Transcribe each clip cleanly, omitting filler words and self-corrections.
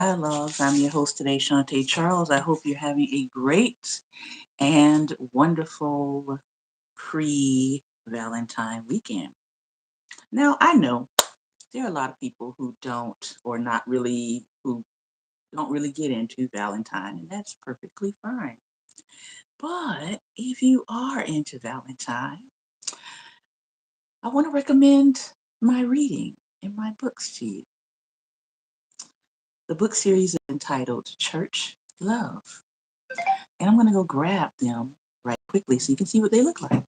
Dialogues. I'm your host today, Shante Charles. I hope you're having a great and wonderful pre-Valentine weekend. Now, I know there are a lot of people who don't or not really who don't really get into Valentine, and that's perfectly fine. But if you are into Valentine, I want to recommend my reading and my books to you. The book series is entitled Church Love. And I'm going to go grab them right quickly so you can see what they look like.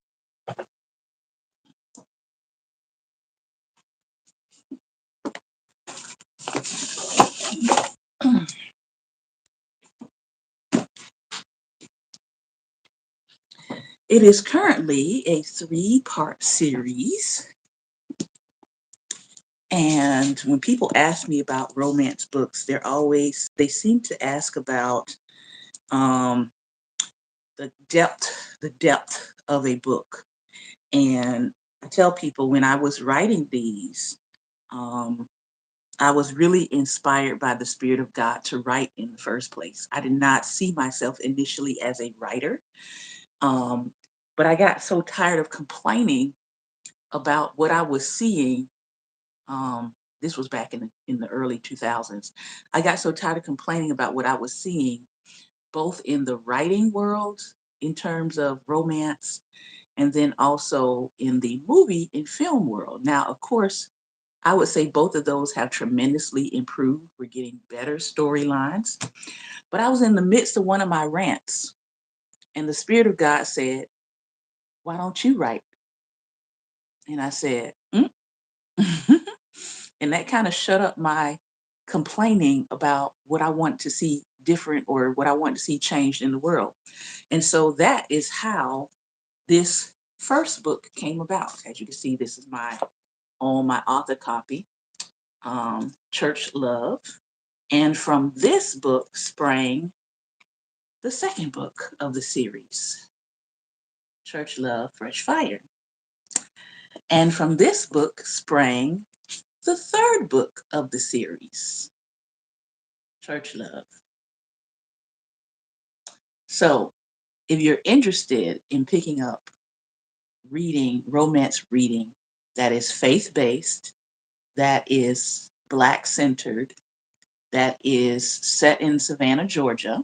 It is currently a 3-part series. And when people ask me about romance books, they seem to ask about um, the depth of a book. And I tell people when I was writing these, um, I was really inspired by the Spirit of God to write in the first place. I did not see myself initially as a writer, um, but I got so tired of complaining about what I was seeing. Um, this was back in the early 2000s. I got so tired of complaining about what I was seeing, both in the writing world in terms of romance, and then also in the movie and film world. Now, of course, I would say both of those have tremendously improved. We're getting better storylines. But I was in the midst of one of my rants, and the Spirit of God said, "Why don't you write?" And I said, "Mm." And that kind of shut up my complaining about what I want to see different or what I want to see changed in the world. And so that is how this first book came about. As you can see, this is my author copy, Church Love. And from this book sprang the second book of the series, Church Love, Fresh Fire. And from this book sprang the third book of the series, Church Love. So if you're interested in picking up reading, romance reading that is faith-based, that is Black-centered, that is set in Savannah, Georgia,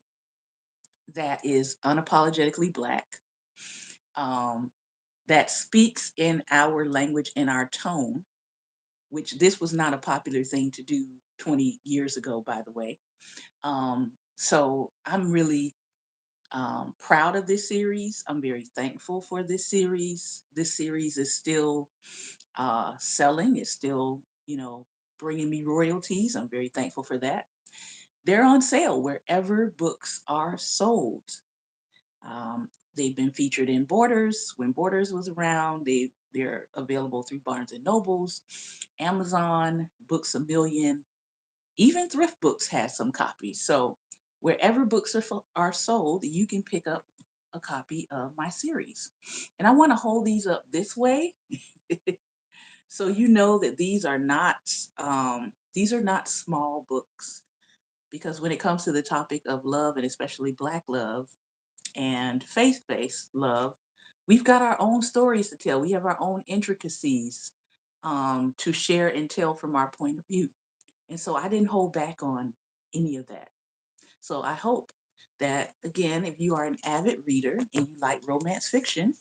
that is unapologetically Black, um, that speaks in our language, in our tone, which this was not a popular thing to do 20 years ago, by the way. So I'm really proud of this series. I'm very thankful for this series. This series is still selling. It's still, bringing me royalties. I'm very thankful for that. They're on sale wherever books are sold. They've been featured in Borders when Borders was around. They're available through Barnes and Nobles, Amazon, Books A Million, even Thrift Books has some copies. So wherever books are sold, you can pick up a copy of my series. And I want to hold these up this way so you know that these are not small books, because when it comes to the topic of love, and especially Black love and faith-based love, we've got our own stories to tell. We have our own intricacies to share and tell from our point of view. And so I didn't hold back on any of that. So I hope that, again, if you are an avid reader and you like romance fiction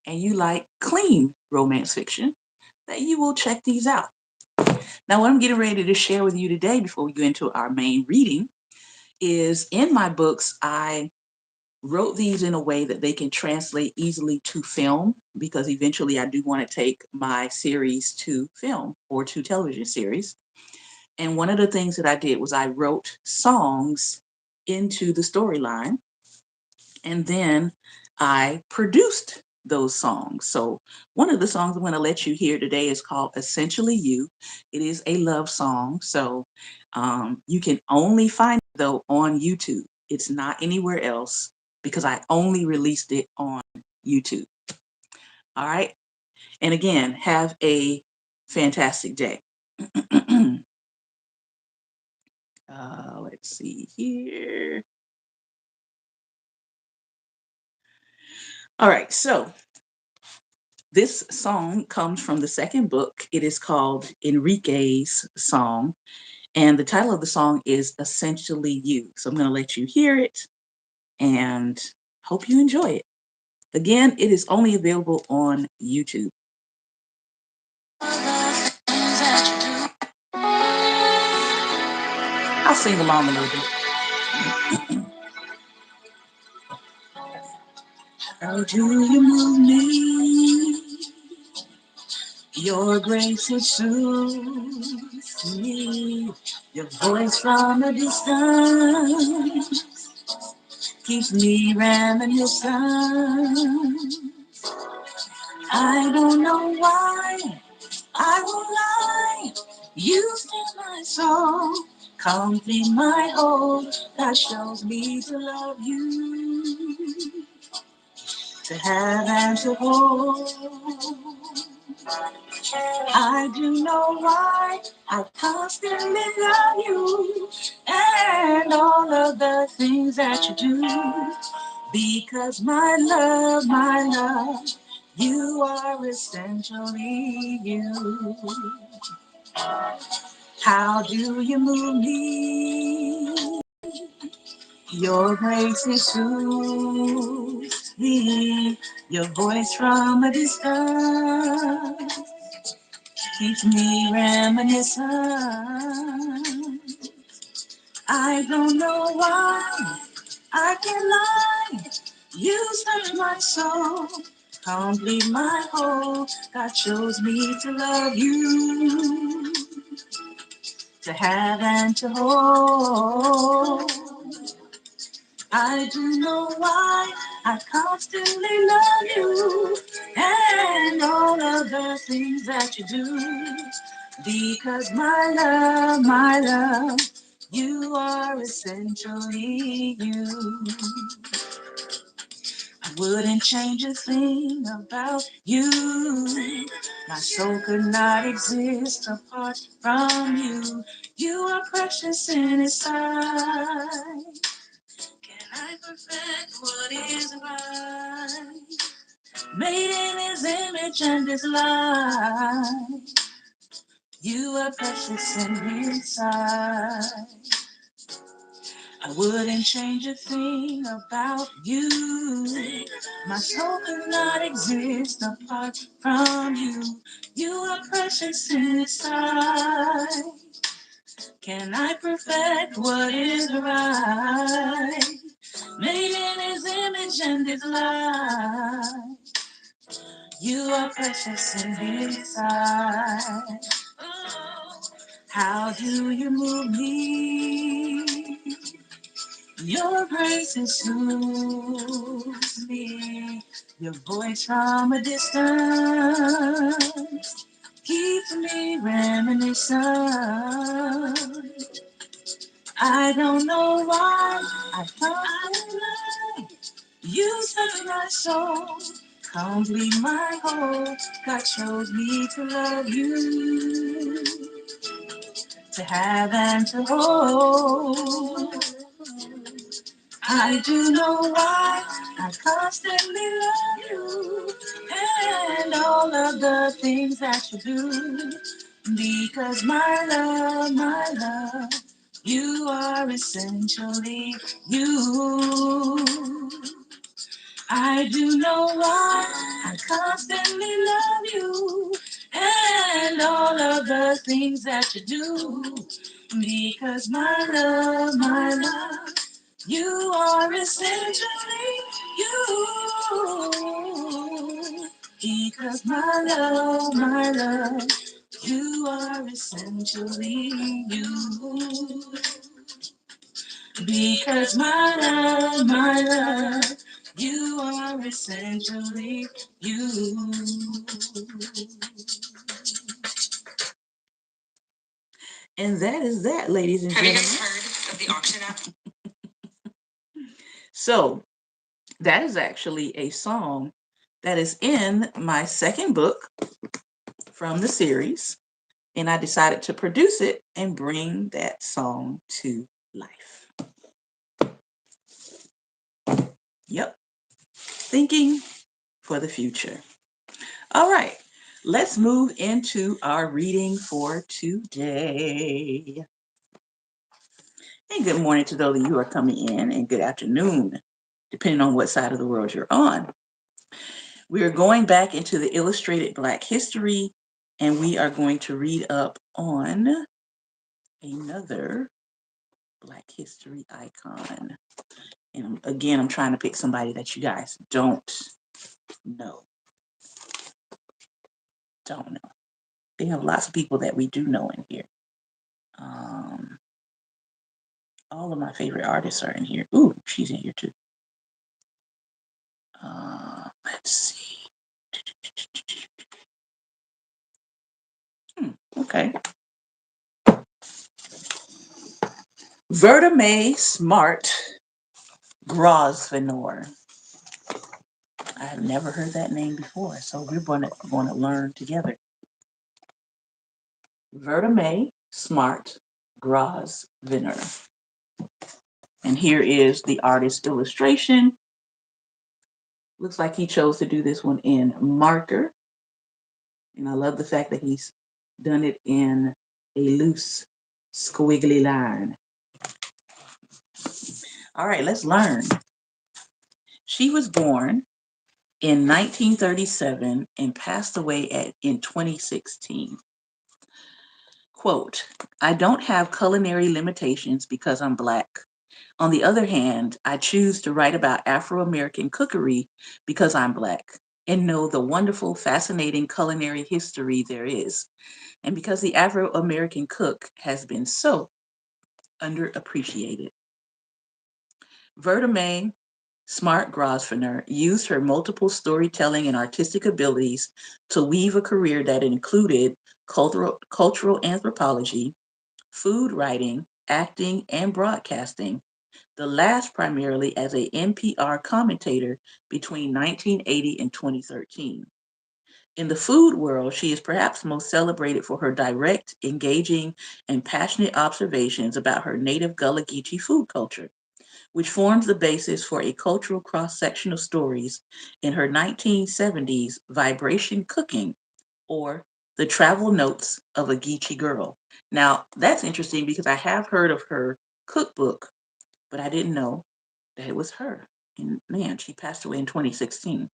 and you like clean romance fiction, that you will check these out. Now, what I'm getting ready to share with you today before we go into our main reading is, in my books, I wrote these in a way that they can translate easily to film, because eventually I do want to take my series to film or to television series. And one of the things that I did was I wrote songs into the storyline, and then I produced those songs. So one of the songs I'm going to let you hear today is called Essentially You. It is a love song. So you can only find it, though, on YouTube. It's not anywhere else because I only released it on YouTube. All right. And again, have a fantastic day. Let's see here. All right, so this song comes from the second book. It is called Enrique's Song, and the title of the song is Essentially You. So I'm going to let you hear it and hope you enjoy it. Again, it is only available on YouTube. I'll sing along a little bit. How do you move me? Your grace it soothes me. Your voice from a distance keeps me reminiscent. I don't know why I will lie. You steal my soul, complete my whole. That shows me to love you, to have and to hold. I do know why I constantly love you and all of the things that you do. Because my love, you are essentially you. How do you move me? Your grace is soothes me. Your voice from a distance keeps me reminiscent. I don't know why I can lie. You touch my soul, complete my whole. God chose me to love you, to have and to hold. I do know why I constantly love you and all of the things that you do. Because my love, you are essentially you. I wouldn't change a thing about you. My soul could not exist apart from you. You are precious in His sight. Can I perfect what is right? Made in His image and His light. You are precious in His sight. I wouldn't change a thing about you. My soul could not exist apart from you. You are precious in His sight. Can I perfect what is right? Made in His image and His light. You are precious in His sight. Oh, how do you move me? Your grace is soothes me. Your voice from a distance keeps me reminiscent. I don't know why I can't lie. You touch my soul, complete my whole. God chose me to love you, to have and to hold. I do know why I constantly love you and all of the things that you do. Because my love, you are essentially you. I do know why I constantly love you and all of the things that you do. Because my love, you are essentially you. Because my love, you are essentially you. Because my love, you are essentially you. And that is that, ladies and gentlemen. Have you guys heard of the auction app? So, that is actually a song that is in my second book from the series. and I decided to produce it and bring that song to life. Yep. Thinking for the future. All right. Let's move into our reading for today. And good morning to those of you who are coming in, and good afternoon, depending on what side of the world you're on. We are going back into the Illustrated Black History, and we are going to read up on another Black History icon. And again, I'm trying to pick somebody that you guys don't know. Don't know. They have lots of people that we do know in here. All of my favorite artists are in here. Ooh, she's in here too. Let's see. Okay. Vertamae Smart-Grosvenor. I have never heard that name before, so we're going to learn together. Vertamae Smart-Grosvenor. And here is the artist illustration. Looks like he chose to do this one in marker. And I love the fact that he's done it in a loose, squiggly line. All right, let's learn. She was born in 1937 and passed away in 2016. Quote, I don't have culinary limitations because I'm Black. On the other hand, I choose to write about Afro-American cookery because I'm Black and know the wonderful, fascinating culinary history there is, and because the Afro-American cook has been so underappreciated. Vertamae Smart-Grosvenor used her multiple storytelling and artistic abilities to weave a career that included cultural anthropology, food writing, acting, and broadcasting, the last primarily as a NPR commentator between 1980 and 2013. In the food world, she is perhaps most celebrated for her direct, engaging, and passionate observations about her native Gullah-Geechee food culture, which forms the basis for a cultural cross-section of stories in her 1970s Vibration Cooking, or The Travel Notes of a Geechee Girl. Now, that's interesting because I have heard of her cookbook, but I didn't know that it was her. And man, she passed away in 2016.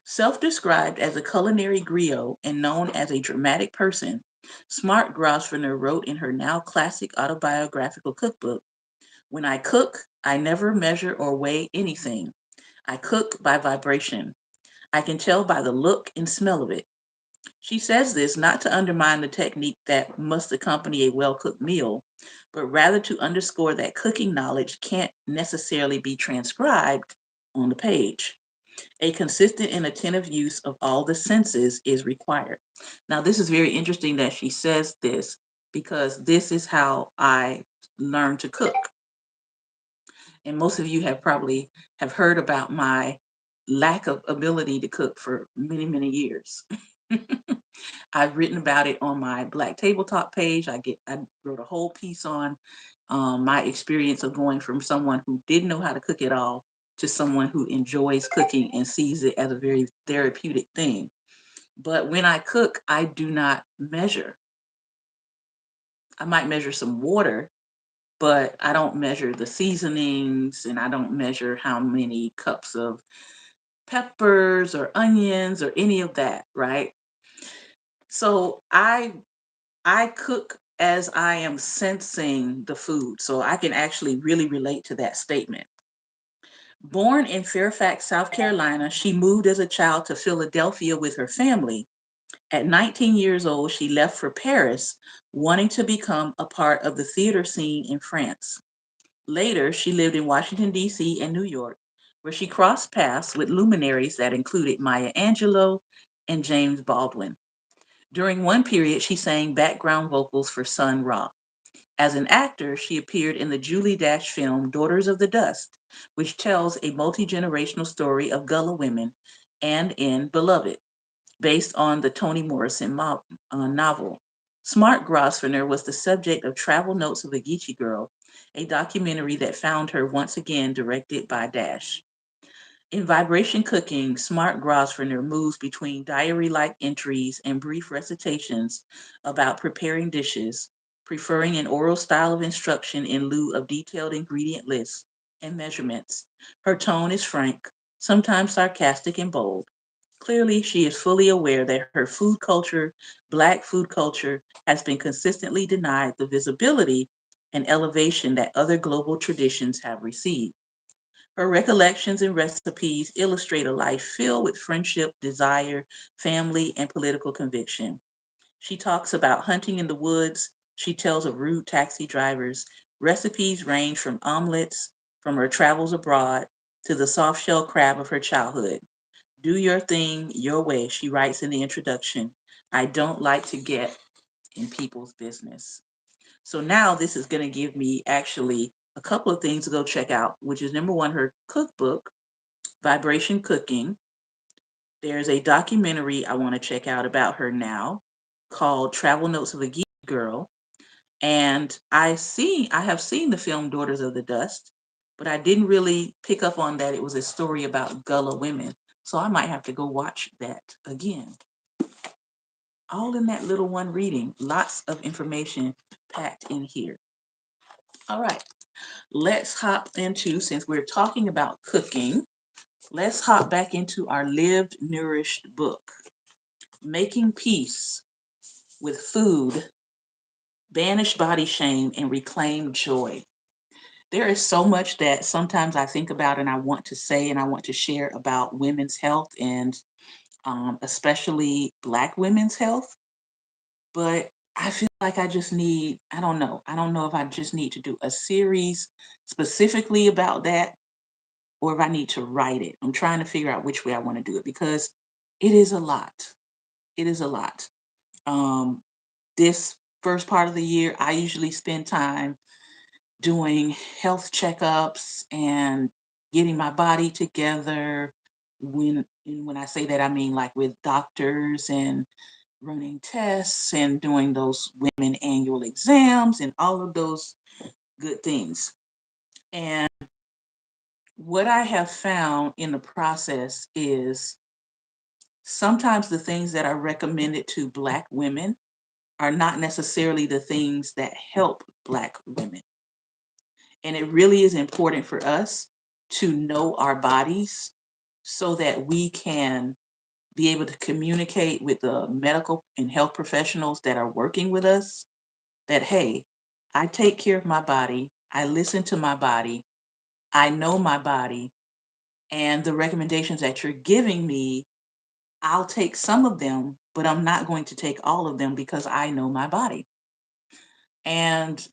Self-described as a culinary griot and known as a dramatic person, Smart-Grosvenor wrote in her now classic autobiographical cookbook, when I cook, I never measure or weigh anything. I cook by vibration. I can tell by the look and smell of it. She says this not to undermine the technique that must accompany a well-cooked meal, but rather to underscore that cooking knowledge can't necessarily be transcribed on the page. A consistent and attentive use of all the senses is required. Now, this is very interesting that she says this because this is how I learned to cook. And most of you have probably have heard about my lack of ability to cook for many, many years. I've written about it on my Black Tabletop page. I wrote a whole piece on my experience of going from someone who didn't know how to cook at all to someone who enjoys cooking and sees it as a very therapeutic thing. But when I cook, I do not measure. I might measure some water, but I don't measure the seasonings, and I don't measure how many cups of peppers or onions or any of that, right? So I cook as I am sensing the food, so I can actually really relate to that statement. Born in Fairfax, South Carolina, she moved as a child to Philadelphia with her family. At 19 years old, she left for Paris, wanting to become a part of the theater scene in France. Later, she lived in Washington, D.C. and New York, where she crossed paths with luminaries that included Maya Angelou and James Baldwin. During one period, she sang background vocals for Sun Ra. As an actor, she appeared in the Julie Dash film Daughters of the Dust, which tells a multi-generational story of Gullah women, and in Beloved, based on the Toni Morrison novel. Smart-Grosvenor was the subject of Travel Notes of a Geechee Girl, a documentary that found her once again, directed by Dash. In Vibration Cooking, Smart-Grosvenor moves between diary-like entries and brief recitations about preparing dishes, preferring an oral style of instruction in lieu of detailed ingredient lists and measurements. Her tone is frank, sometimes sarcastic and bold. Clearly, she is fully aware that her food culture, Black food culture, has been consistently denied the visibility and elevation that other global traditions have received. Her recollections and recipes illustrate a life filled with friendship, desire, family, and political conviction. She talks about hunting in the woods. She tells of rude taxi drivers. Recipes range from omelets from her travels abroad to the soft shell crab of her childhood. Do your thing your way, she writes in the introduction. I don't like to get in people's business. So now this is going to give me actually a couple of things to go check out, which is number one, her cookbook, Vibration Cooking. There's a documentary I want to check out about her now called Travel Notes of a Geek Girl. And I have seen the film Daughters of the Dust, but I didn't really pick up on that it was a story about Gullah women. So I might have to go watch that again. All in that little one reading, lots of information packed in here. All right, let's hop into, since we're talking about cooking, let's hop back into our lived, nourished book, Making Peace with Food, Banish Body Shame, and Reclaim Joy. There is so much that sometimes I think about and I want to say and I want to share about women's health and especially Black women's health. But I feel like I just need, I don't know. I don't know if I just need to do a series specifically about that or if I need to write it. I'm trying to figure out which way I want to do it because it is a lot. It is a lot. Um, this first part of the year, I usually spend time doing health checkups and getting my body together. When I say that, I mean like with doctors and running tests and doing those women annual exams and all of those good things. And what I have found in the process is sometimes the things that are recommended to Black women are not necessarily the things that help Black women. And it really is important for us to know our bodies so that we can be able to communicate with the medical and health professionals that are working with us that, hey, I take care of my body, I listen to my body, I know my body, and the recommendations that you're giving me, I'll take some of them, but I'm not going to take all of them because I know my body. And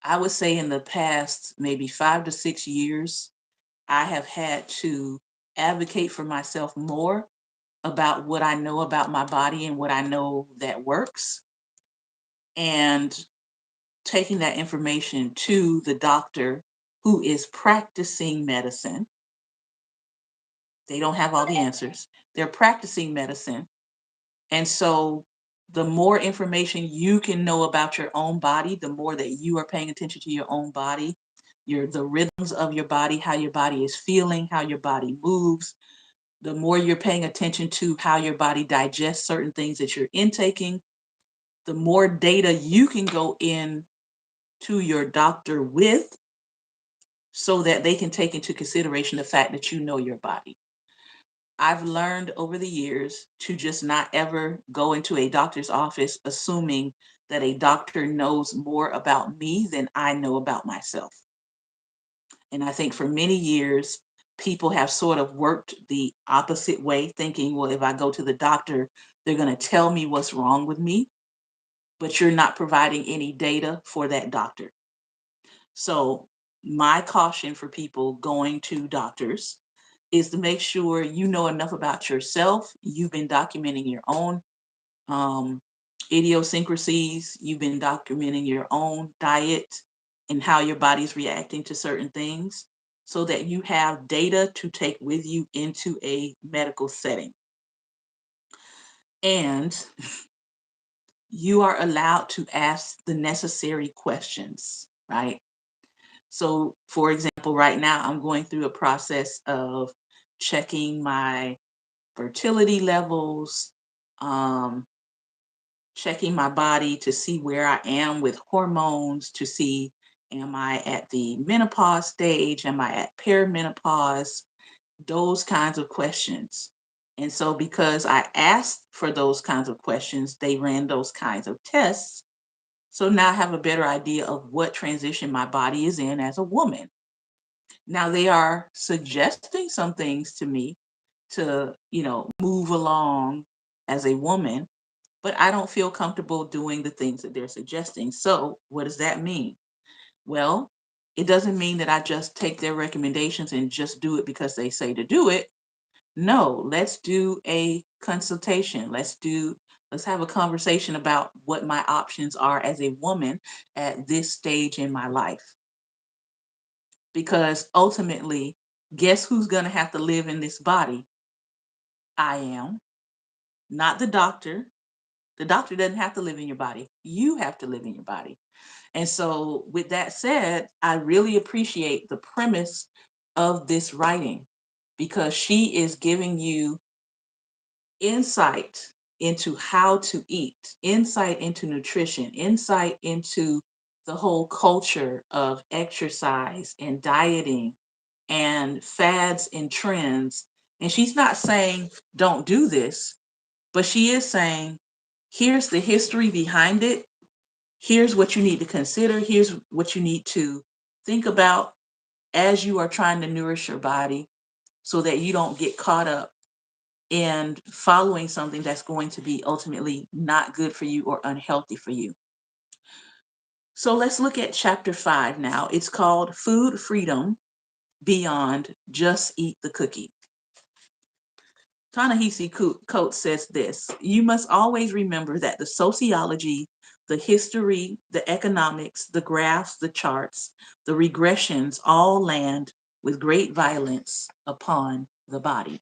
I would say in the past, maybe 5 to 6 years, I have had to advocate for myself more about what I know about my body and what I know that works. And taking that information to the doctor who is practicing medicine. They don't have all the answers. They're practicing medicine. And so the more information you can know about your own body, the more that you are paying attention to your own body, the rhythms of your body, how your body is feeling, how your body moves, the more you're paying attention to how your body digests certain things that you're intaking, the more data you can go in to your doctor with so that they can take into consideration the fact that you know your body. I've learned over the years to just not ever go into a doctor's office assuming that a doctor knows more about me than I know about myself. And I think for many years, people have sort of worked the opposite way, thinking, well, if I go to the doctor, they're going to tell me what's wrong with me, but you're not providing any data for that doctor. So my caution for people going to doctors is to make sure you know enough about yourself. You've been documenting your own um, idiosyncrasies. You've been documenting your own diet and how your body's reacting to certain things so that you have data to take with you into a medical setting. And you are allowed to ask the necessary questions, right? So, for example, right now I'm going through a process of checking my fertility levels, um, checking my body to see where I am with hormones, to see, am I at the menopause stage? Am I at perimenopause? Those kinds of questions. And so, because I asked for those kinds of questions, they ran those kinds of tests. So now I have a better idea of what transition my body is in as a woman. Now they are suggesting some things to me to, move along as a woman, but I don't feel comfortable doing the things that they're suggesting. So what does that mean? Well, it doesn't mean that I just take their recommendations and just do it because they say to do it. No, let's do a consultation. Let's have a conversation about what my options are as a woman at this stage in my life. Because ultimately, guess who's going to have to live in this body? I am, not the doctor. The doctor doesn't have to live in your body. You have to live in your body. And so, with that said, I really appreciate the premise of this writing because she is giving you insight into how to eat, insight into nutrition, insight into the whole culture of exercise and dieting and fads and trends. And she's not saying don't do this, but she is saying here's the history behind it. Here's what you need to consider. Here's what you need to think about as you are trying to nourish your body so that you don't get caught up in following something that's going to be ultimately not good for you or unhealthy for you. So let's look at chapter 5 now. It's called Food Freedom Beyond Just Eat the Cookie. Ta-Nehisi Coates says this: you must always remember that the sociology, the history, the economics, the graphs, the charts, the regressions all land with great violence upon the body.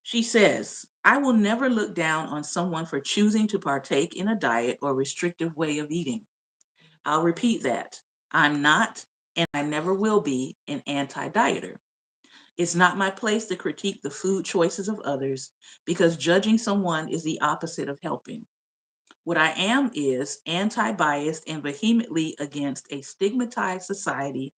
She says, I will never look down on someone for choosing to partake in a diet or restrictive way of eating. I'll repeat that. I'm not, and I never will be, an anti-dieter. It's not my place to critique the food choices of others because judging someone is the opposite of helping. What I am is anti-biased and vehemently against a stigmatized society,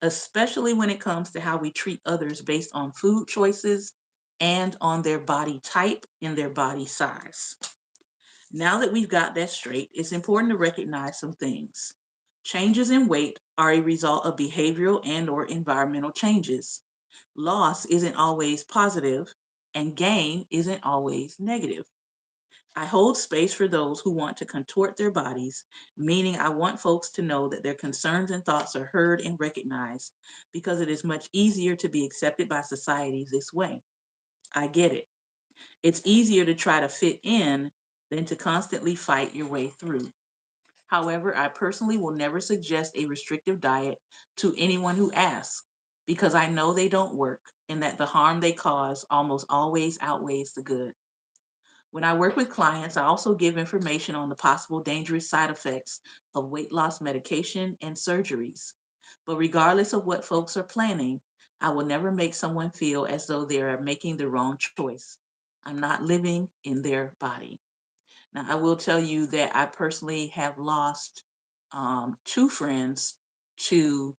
especially when it comes to how we treat others based on food choices and on their body type and their body size. Now that we've got that straight, it's important to recognize some things. Changes in weight are a result of behavioral and or environmental changes. Loss isn't always positive, and gain isn't always negative. I hold space for those who want to contort their bodies, meaning I want folks to know that their concerns and thoughts are heard and recognized because it is much easier to be accepted by society this way. I get it. It's easier to try to fit in than to constantly fight your way through. However, I personally will never suggest a restrictive diet to anyone who asks because I know they don't work and that the harm they cause almost always outweighs the good. When I work with clients, I also give information on the possible dangerous side effects of weight loss medication and surgeries. But regardless of what folks are planning, I will never make someone feel as though they are making the wrong choice. I'm not living in their body. Now, I will tell you that I personally have lost 2 friends to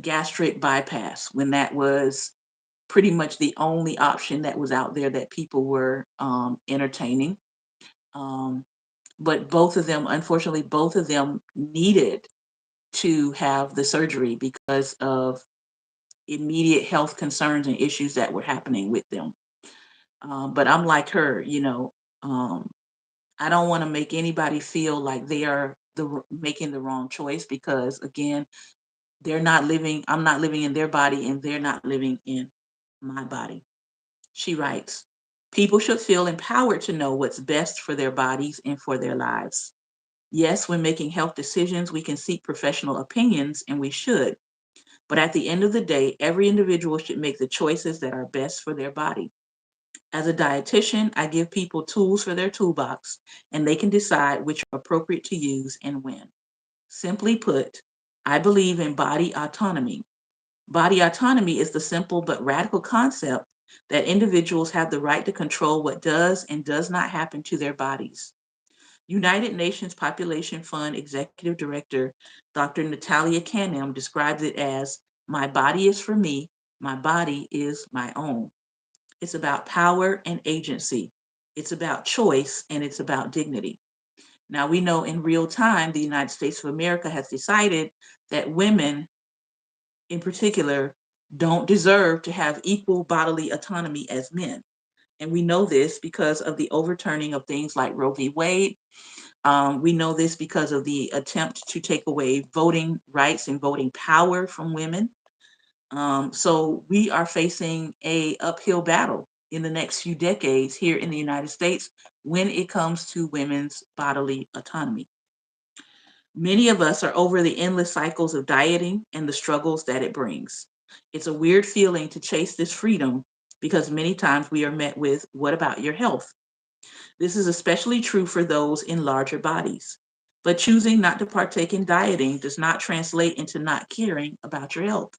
gastric bypass when that was pretty much the only option that was out there that people were entertaining. Um, but both of them, unfortunately, both of them needed to have the surgery because of immediate health concerns and issues that were happening with them. But I'm like her, um, I don't want to make anybody feel like they are making the wrong choice because again, I'm not living in their body and they're not living in my body. She writes, people should feel empowered to know what's best for their bodies and for their lives. Yes, when making health decisions, we can seek professional opinions and we should. But at the end of the day, every individual should make the choices that are best for their body. As a dietitian, I give people tools for their toolbox, and they can decide which are appropriate to use and when. Simply put, I believe in body autonomy. Body autonomy is the simple but radical concept that individuals have the right to control what does and does not happen to their bodies. United Nations Population Fund Executive Director Dr. Natalia Kanem describes it as, "My body is for me, my body is my own." It's about power and agency. It's about choice and it's about dignity. Now, we know in real time, the United States of America has decided that women in particular don't deserve to have equal bodily autonomy as men. And we know this because of the overturning of things like Roe v. Wade. We know this because of the attempt to take away voting rights and voting power from women. So we are facing a uphill battle in the next few decades here in the United States when it comes to women's bodily autonomy. Many of us are over the endless cycles of dieting and the struggles that it brings. It's a weird feeling to chase this freedom because many times we are met with, "What about your health?" This is especially true for those in larger bodies. But choosing not to partake in dieting does not translate into not caring about your health.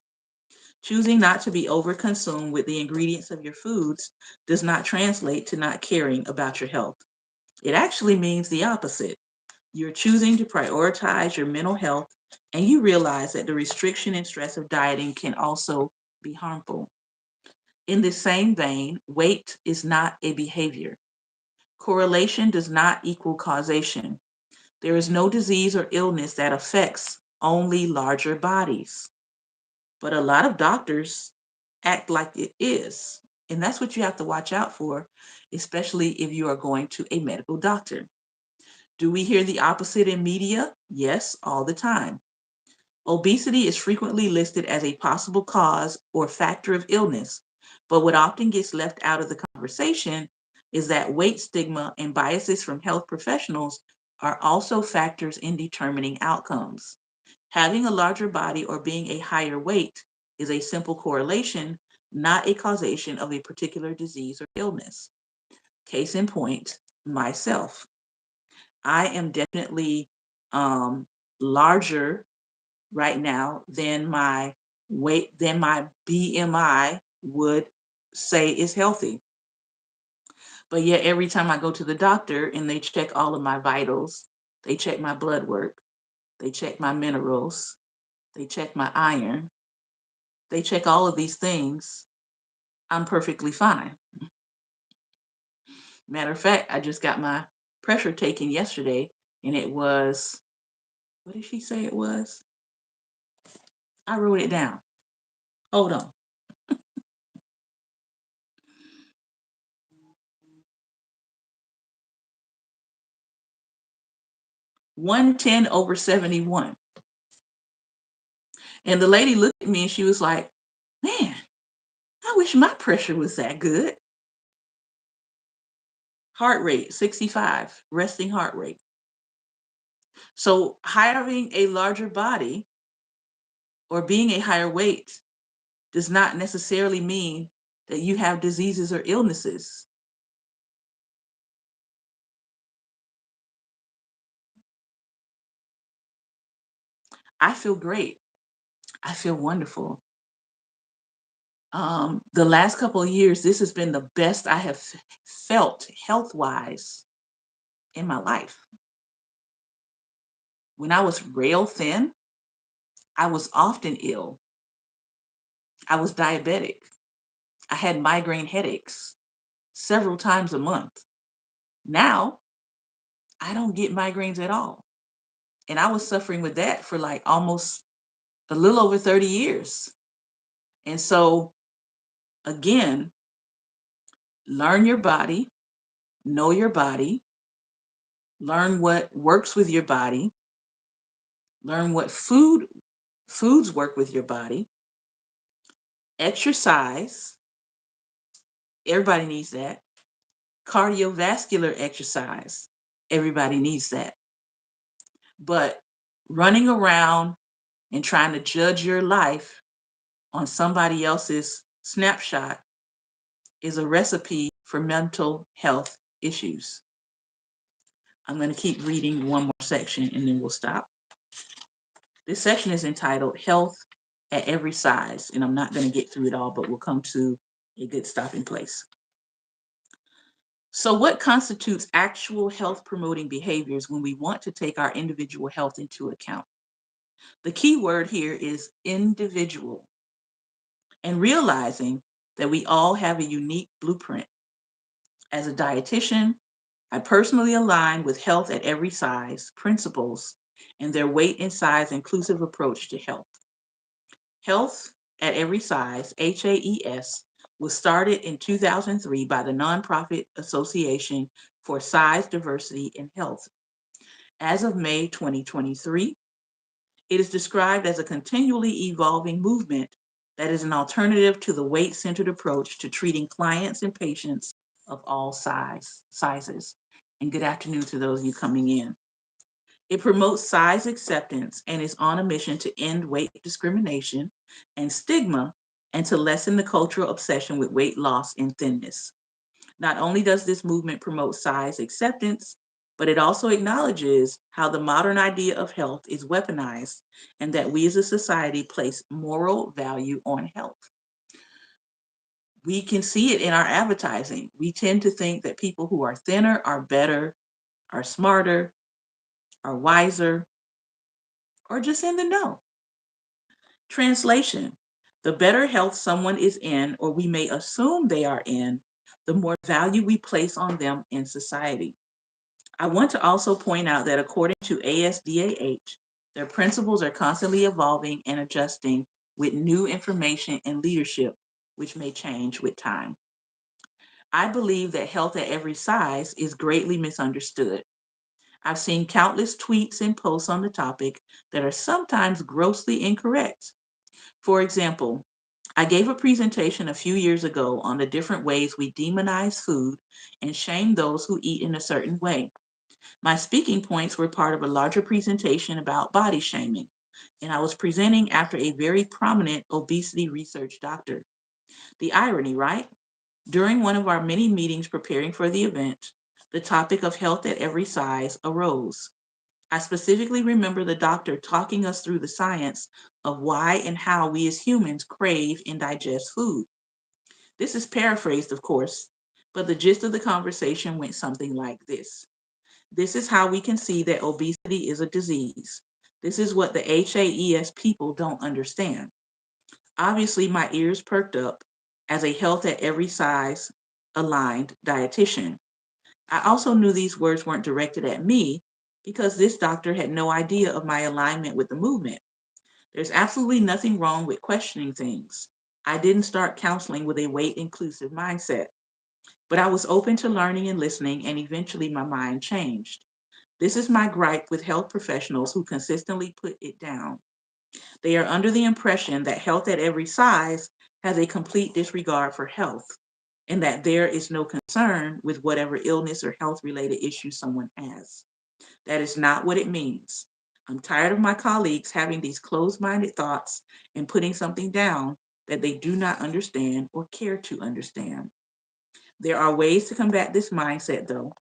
Choosing not to be overconsumed with the ingredients of your foods does not translate to not caring about your health. It actually means the opposite. You're choosing to prioritize your mental health, and you realize that the restriction and stress of dieting can also be harmful. In the same vein, weight is not a behavior. Correlation does not equal causation. There is no disease or illness that affects only larger bodies. But a lot of doctors act like it is. And that's what you have to watch out for, especially if you are going to a medical doctor. Do we hear the opposite in media? Yes, all the time. Obesity is frequently listed as a possible cause or factor of illness, but what often gets left out of the conversation is that weight stigma and biases from health professionals are also factors in determining outcomes. Having a larger body or being a higher weight is a simple correlation, not a causation of a particular disease or illness. Case in point, myself. I am definitely larger right now than my weight, than my BMI would say is healthy. But yet every time I go to the doctor and they check all of my vitals, they check my blood work, they check my minerals, they check my iron, they check all of these things, I'm perfectly fine. Matter of fact, I just got my pressure taken yesterday and it was, what did she say it was? I wrote it down. Hold on. 110/71. And the lady looked at me and she was like, "Man, I wish my pressure was that good." Heart rate, 65, resting heart rate. So having a larger body or being a higher weight does not necessarily mean that you have diseases or illnesses. I feel great. I feel wonderful. The last couple of years, this has been the best I have felt health-wise in my life. When I was rail thin, I was often ill. I was diabetic. I had migraine headaches several times a month. Now, I don't get migraines at all. And I was suffering with that for like almost a little over 30 years. And so, again, learn your body, know your body, learn what works with your body, learn what foods work with your body, exercise. Everybody needs that. Cardiovascular exercise. Everybody needs that. But running around and trying to judge your life on somebody else's snapshot is a recipe for mental health issues. I'm going to keep reading one more section and then we'll stop. This section is entitled Health at Every Size, and I'm not going to get through it all, but we'll come to a good stopping place. So what constitutes actual health promoting behaviors when we want to take our individual health into account? The key word here is individual, and realizing that we all have a unique blueprint. As a dietitian, I personally align with Health at Every Size principles and their weight and size inclusive approach to health. Health at Every Size, HAES, was started in 2003 by the nonprofit Association for Size, Diversity, and Health. As of May 2023, it is described as a continually evolving movement that is an alternative to the weight-centered approach to treating clients and patients of all sizes. And good afternoon to those of you coming in. It promotes size acceptance and is on a mission to end weight discrimination and stigma and to lessen the cultural obsession with weight loss and thinness. Not only does this movement promote size acceptance, but it also acknowledges how the modern idea of health is weaponized and that we as a society place moral value on health. We can see it in our advertising. We tend to think that people who are thinner are better, are smarter, are wiser, or just in the know. Translation: the better health someone is in, or we may assume they are in, the more value we place on them in society. I want to also point out that according to ASDAH, their principles are constantly evolving and adjusting with new information and leadership, which may change with time. I believe that health at every size is greatly misunderstood. I've seen countless tweets and posts on the topic that are sometimes grossly incorrect. For example, I gave a presentation a few years ago on the different ways we demonize food and shame those who eat in a certain way. My speaking points were part of a larger presentation about body shaming, and I was presenting after a very prominent obesity research doctor. The irony, right? During one of our many meetings preparing for the event, the topic of health at every size arose. I specifically remember the doctor talking us through the science of why and how we as humans crave and digest food. This is paraphrased, of course, but the gist of the conversation went something like this. This is how we can see that obesity is a disease. This is what the HAES people don't understand. Obviously, my ears perked up as a health at every size aligned dietitian. I also knew these words weren't directed at me because this doctor had no idea of my alignment with the movement. There's absolutely nothing wrong with questioning things. I didn't start counseling with a weight inclusive mindset, but I was open to learning and listening, and eventually my mind changed. This is my gripe with health professionals who consistently put it down. They are under the impression that health at every size has a complete disregard for health, and that there is no concern with whatever illness or health-related issue someone has. That is not what it means. I'm tired of my colleagues having these closed-minded thoughts and putting something down that they do not understand or care to understand. There are ways to combat this mindset, though.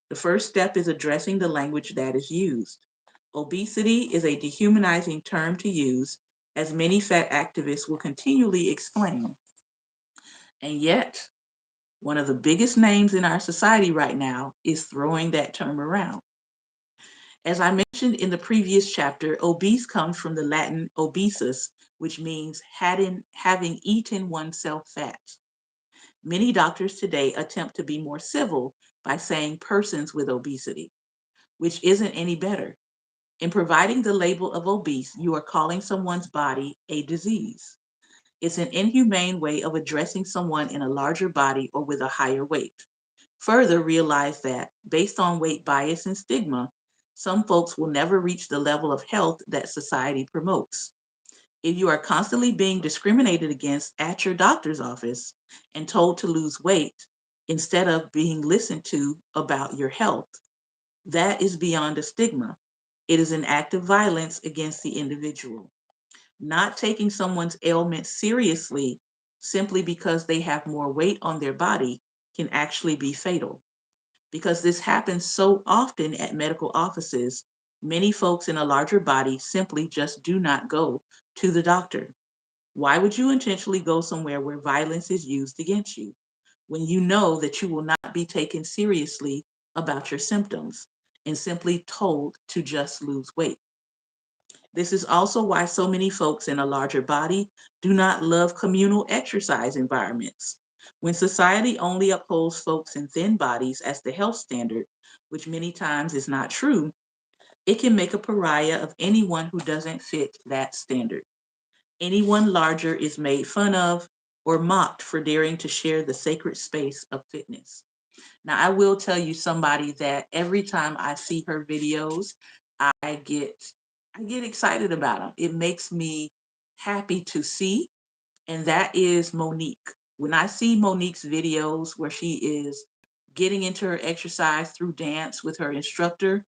The first step is addressing the language that is used. Obesity is a dehumanizing term to use, as many fat activists will continually explain. And yet, one of the biggest names in our society right now is throwing that term around. As I mentioned in the previous chapter, obese comes from the Latin obesus, which means having eaten oneself fat. Many doctors today attempt to be more civil by saying persons with obesity, which isn't any better. In providing the label of obese, you are calling someone's body a disease. It's an inhumane way of addressing someone in a larger body or with a higher weight. Further, realize that, based on weight bias and stigma, some folks will never reach the level of health that society promotes. If you are constantly being discriminated against at your doctor's office and told to lose weight instead of being listened to about your health, that is beyond a stigma. It is an act of violence against the individual. Not taking someone's ailment seriously simply because they have more weight on their body can actually be fatal. Because this happens so often at medical offices, many folks in a larger body simply just do not go to the doctor. Why would you intentionally go somewhere where violence is used against you when you know that you will not be taken seriously about your symptoms and simply told to just lose weight? This is also why so many folks in a larger body do not love communal exercise environments. When society only upholds folks in thin bodies as the health standard, which many times is not true, it can make a pariah of anyone who doesn't fit that standard. Anyone larger is made fun of or mocked for daring to share the sacred space of fitness. Now, I will tell you somebody that every time I see her videos, I get I get excited about them. It makes me happy to see, and that is Monique. When I see Monique's videos where she is getting into her exercise through dance with her instructor,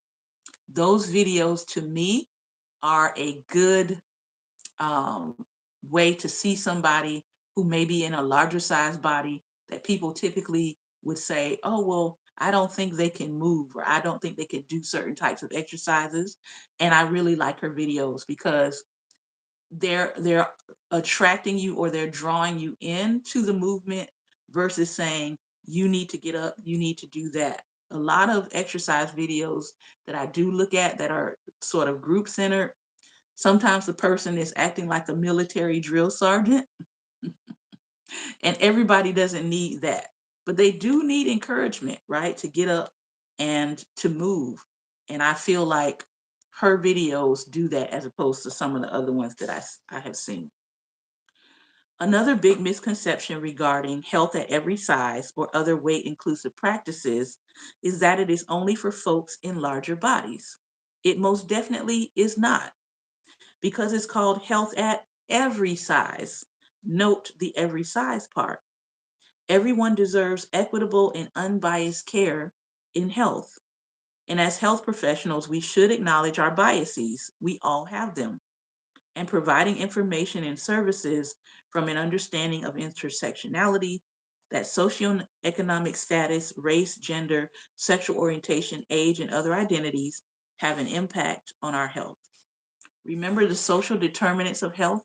those videos to me are a good um, way to see somebody who may be in a larger size body that people typically would say, oh, well, I don't think they can move or I don't think they can do certain types of exercises. And I really like her videos because they're attracting you or they're drawing you into the movement versus saying you need to get up, you need to do that. A lot of exercise videos that I do look at that are sort of group centered, sometimes the person is acting like a military drill sergeant, and everybody doesn't need that. But they do need encouragement, right? To get up and to move. And I feel like her videos do that as opposed to some of the other ones that I have seen. Another big misconception regarding health at every size or other weight inclusive practices is that it is only for folks in larger bodies. It most definitely is not, because it's called health at every size. Note the every size part. Everyone deserves equitable and unbiased care in health. And as health professionals, we should acknowledge our biases. We all have them. And providing information and services from an understanding of intersectionality, that socioeconomic status, race, gender, sexual orientation, age, and other identities have an impact on our health. Remember, the social determinants of health,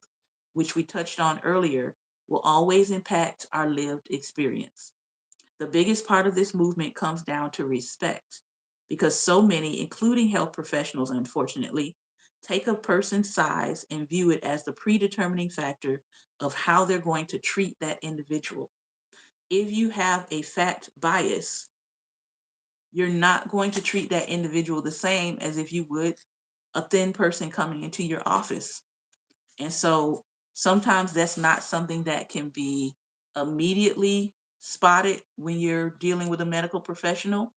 which we touched on earlier, will always impact our lived experience. The biggest part of this movement comes down to respect, because so many, including health professionals, unfortunately, take a person's size and view it as the predetermining factor of how they're going to treat that individual. If you have a fat bias, you're not going to treat that individual the same as if you would a thin person coming into your office. And so sometimes that's not something that can be immediately spotted when you're dealing with a medical professional.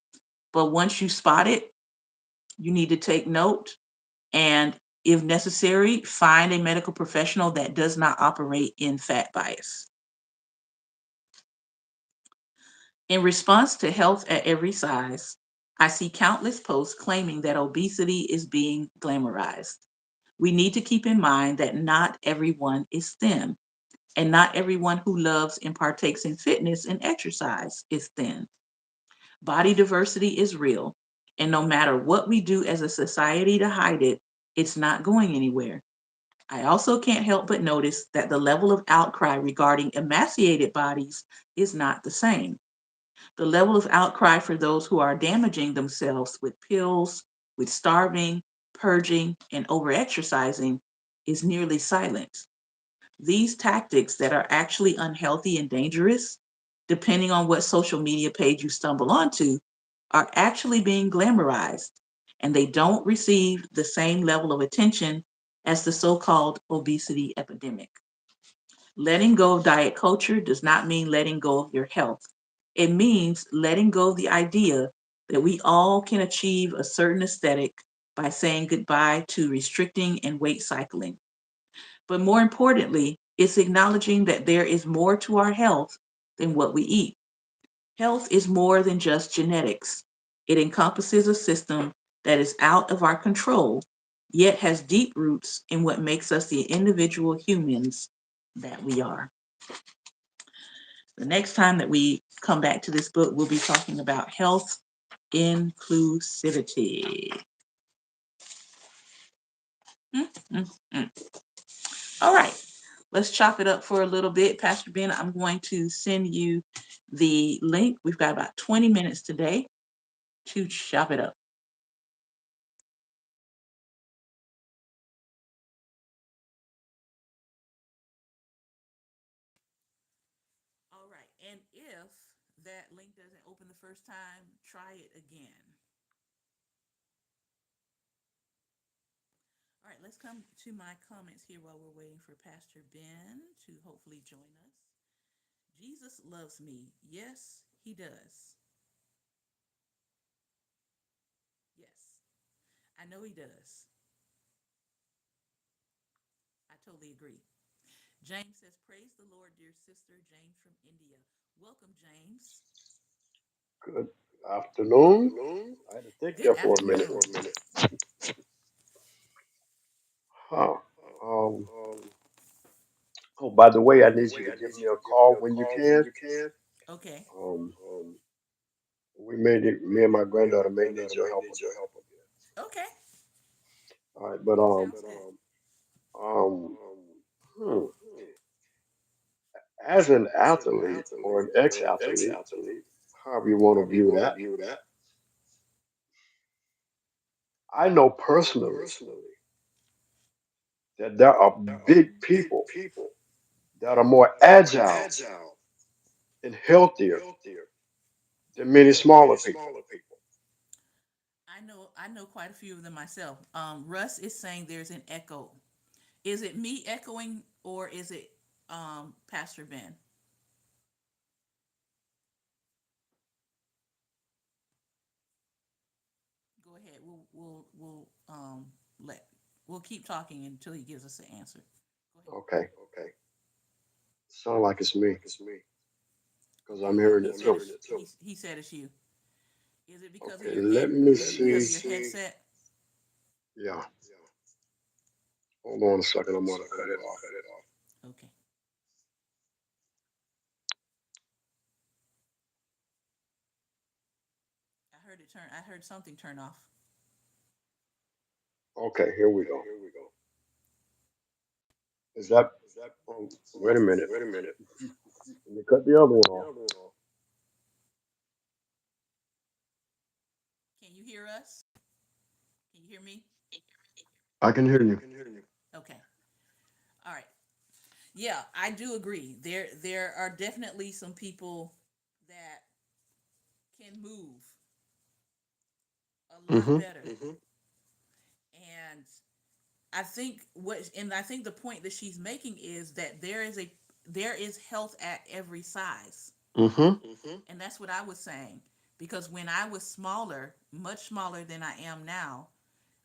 But once you spot it, you need to take note and, if necessary, find a medical professional that does not operate in fat bias. In response to health at every size, I see countless posts claiming that obesity is being glamorized. We need to keep in mind that not everyone is thin, and not everyone who loves and partakes in fitness and exercise is thin. Body diversity is real, and no matter what we do as a society to hide it, it's not going anywhere. I also can't help but notice that the level of outcry regarding emaciated bodies is not the same. The level of outcry for those who are damaging themselves with pills, with starving, purging, and overexercising is nearly silent. These tactics that are actually unhealthy and dangerous, depending on what social media page you stumble onto, are actually being glamorized, and they don't receive the same level of attention as the so-called obesity epidemic. Letting go of diet culture does not mean letting go of your health. It means letting go of the idea that we all can achieve a certain aesthetic by saying goodbye to restricting and weight cycling. But more importantly, it's acknowledging that there is more to our health than what we eat. Health is more than just genetics. It encompasses a system that is out of our control, yet has deep roots in what makes us the individual humans that we are. The next time that we come back to this book, we'll be talking about health inclusivity. Mm, mm, mm. All right, let's chop it up for a little bit. Pastor Ben, I'm going to send you the link. We've got about 20 minutes today to chop it up. All right, and if that link doesn't open the first time, try it again. All right, let's come to my comments here while we're waiting for Pastor Ben to hopefully join us. Jesus loves me. Yes, he does. Yes, I know he does. I totally agree. James says, praise the Lord, dear sister. James from India. Welcome, James. Good afternoon. I had to think Good there for a minute. afternoon. Huh. Um, oh, by the way, I need you to give me a call when you can. Okay. Um, me and my granddaughter may need your help again. Okay. All right, but Sounds good. um, hmm. As an athlete or an ex-athlete, however you want to view that, I know personally that there are big people that are more agile and healthier than many smaller people. I know quite a few of them myself. Russ is saying there's an echo. Is it me echoing or is it Pastor Ben? Go ahead. Let we'll keep talking until he gives us the answer. Go ahead. Okay, sound like it's me because Okay, I'm yeah, hearing it too. he said it's you. Is it because of Okay, your let head? me Is it because of see. your headset? Yeah, hold on a second. I'm gonna cut it off. Okay. I heard it turn. I heard something turn off. Okay, here we go. Is that? Wait a minute. Let me cut the other one off. Can you hear us? Can you hear me? I can hear you. Okay. All right. Yeah, I do agree. There are definitely some people that can move a lot Mm-hmm. better. And I think the point that she's making is that there is health at every size. Mm-hmm. And that's what I was saying. Because when I was smaller, much smaller than I am now,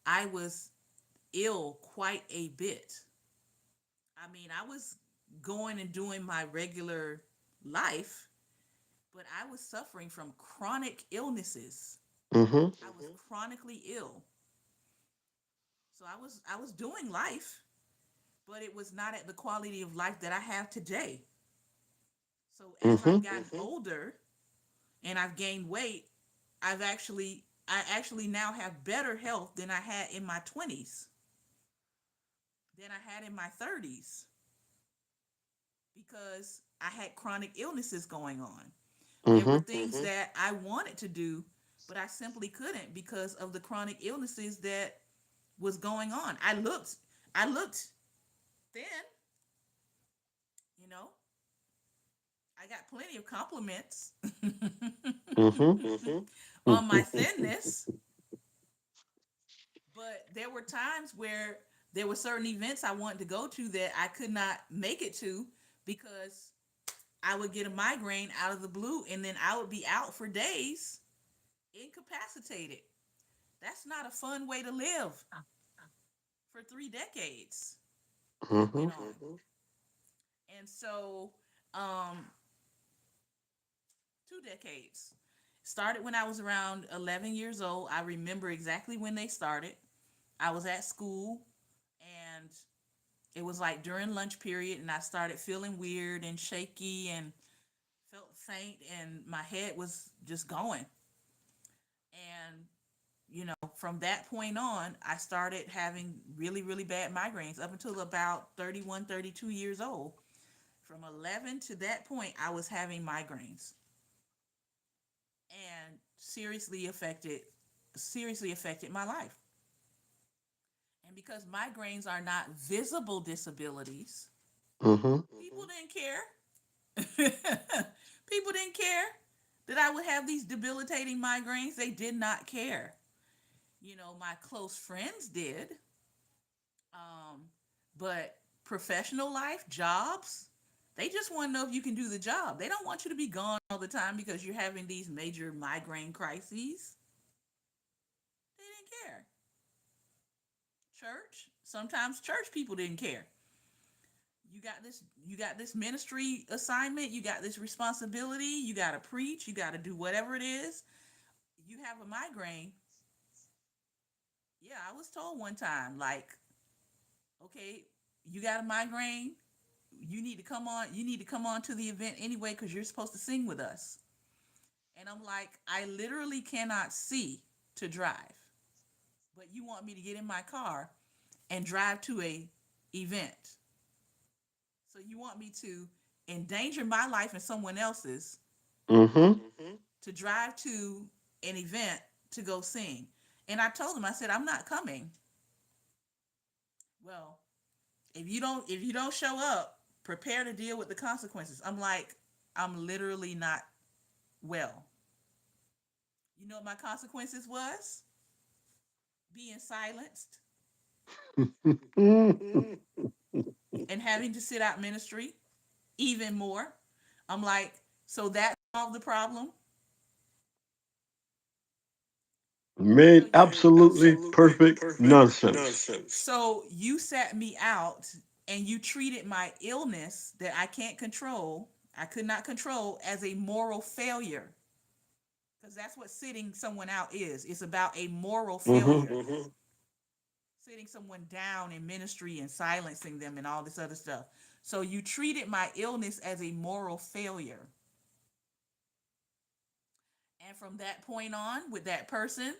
I was ill quite a bit. I mean, I was going and doing my regular life, but I was suffering from chronic illnesses. Mm-hmm. I was chronically ill. So I was doing life, but it was not at the quality of life that I have today. So as Mm-hmm. I've gotten older and I've gained weight, I actually now have better health than I had in my 20s, than I had in my 30s because I had chronic illnesses going on. There were Mm-hmm. things that I wanted to do, but I simply couldn't because of the chronic illnesses that was going on. I looked thin, you know. I got plenty of compliments Mm-hmm. on my thinness, but there were times where there were certain events I wanted to go to that I could not make it to because I would get a migraine out of the blue and then I would be out for days incapacitated. That's not a fun way to live for 3 decades that Mm-hmm. went on. And so, um, 2 decades. Started when I was around 11 years old. I remember exactly when they started. I was at school and it was like during lunch period and I started feeling weird and shaky and faint and my head was just going. And from that point on, I started having really, really bad migraines up until about 31, 32 years old. From 11 to that point, I was having migraines and seriously affected my life. And because migraines are not visible disabilities, Mm-hmm. people didn't care. People didn't care that I would have these debilitating migraines. They did not care. My close friends did. Um, but professional life, jobs, they just want to know if you can do the job. They don't want you to be gone all the time because you're having these major migraine crises. They didn't care. Church, sometimes church people didn't care. You got this ministry assignment, you got this responsibility, you got to preach, you got to do whatever it is. You have a migraine. Yeah, I was told one time, like, okay, you got a migraine, you need to come on to the event anyway because you're supposed to sing with us. And I'm like, I literally cannot see to drive, but you want me to get in my car and drive to a event. So you want me to endanger my life and someone else's Mm-hmm. to drive to an event to go sing. And I told him, I said, I'm not coming. Well, if you don't show up, prepare to deal with the consequences. I'm like, I'm literally not well. You know what my consequences was? Being silenced and having to sit out ministry even more. I'm like, so that solved the problem. So Made you absolutely perfect nonsense. so you sat me out and you treated my illness that I can't control, I could not control, as a moral failure. Because that's what sitting someone out is. It's about a moral Mm-hmm. failure. Sitting someone down in ministry and silencing them and all this other stuff. So you treated my illness as a moral failure. And from that point on, with that person,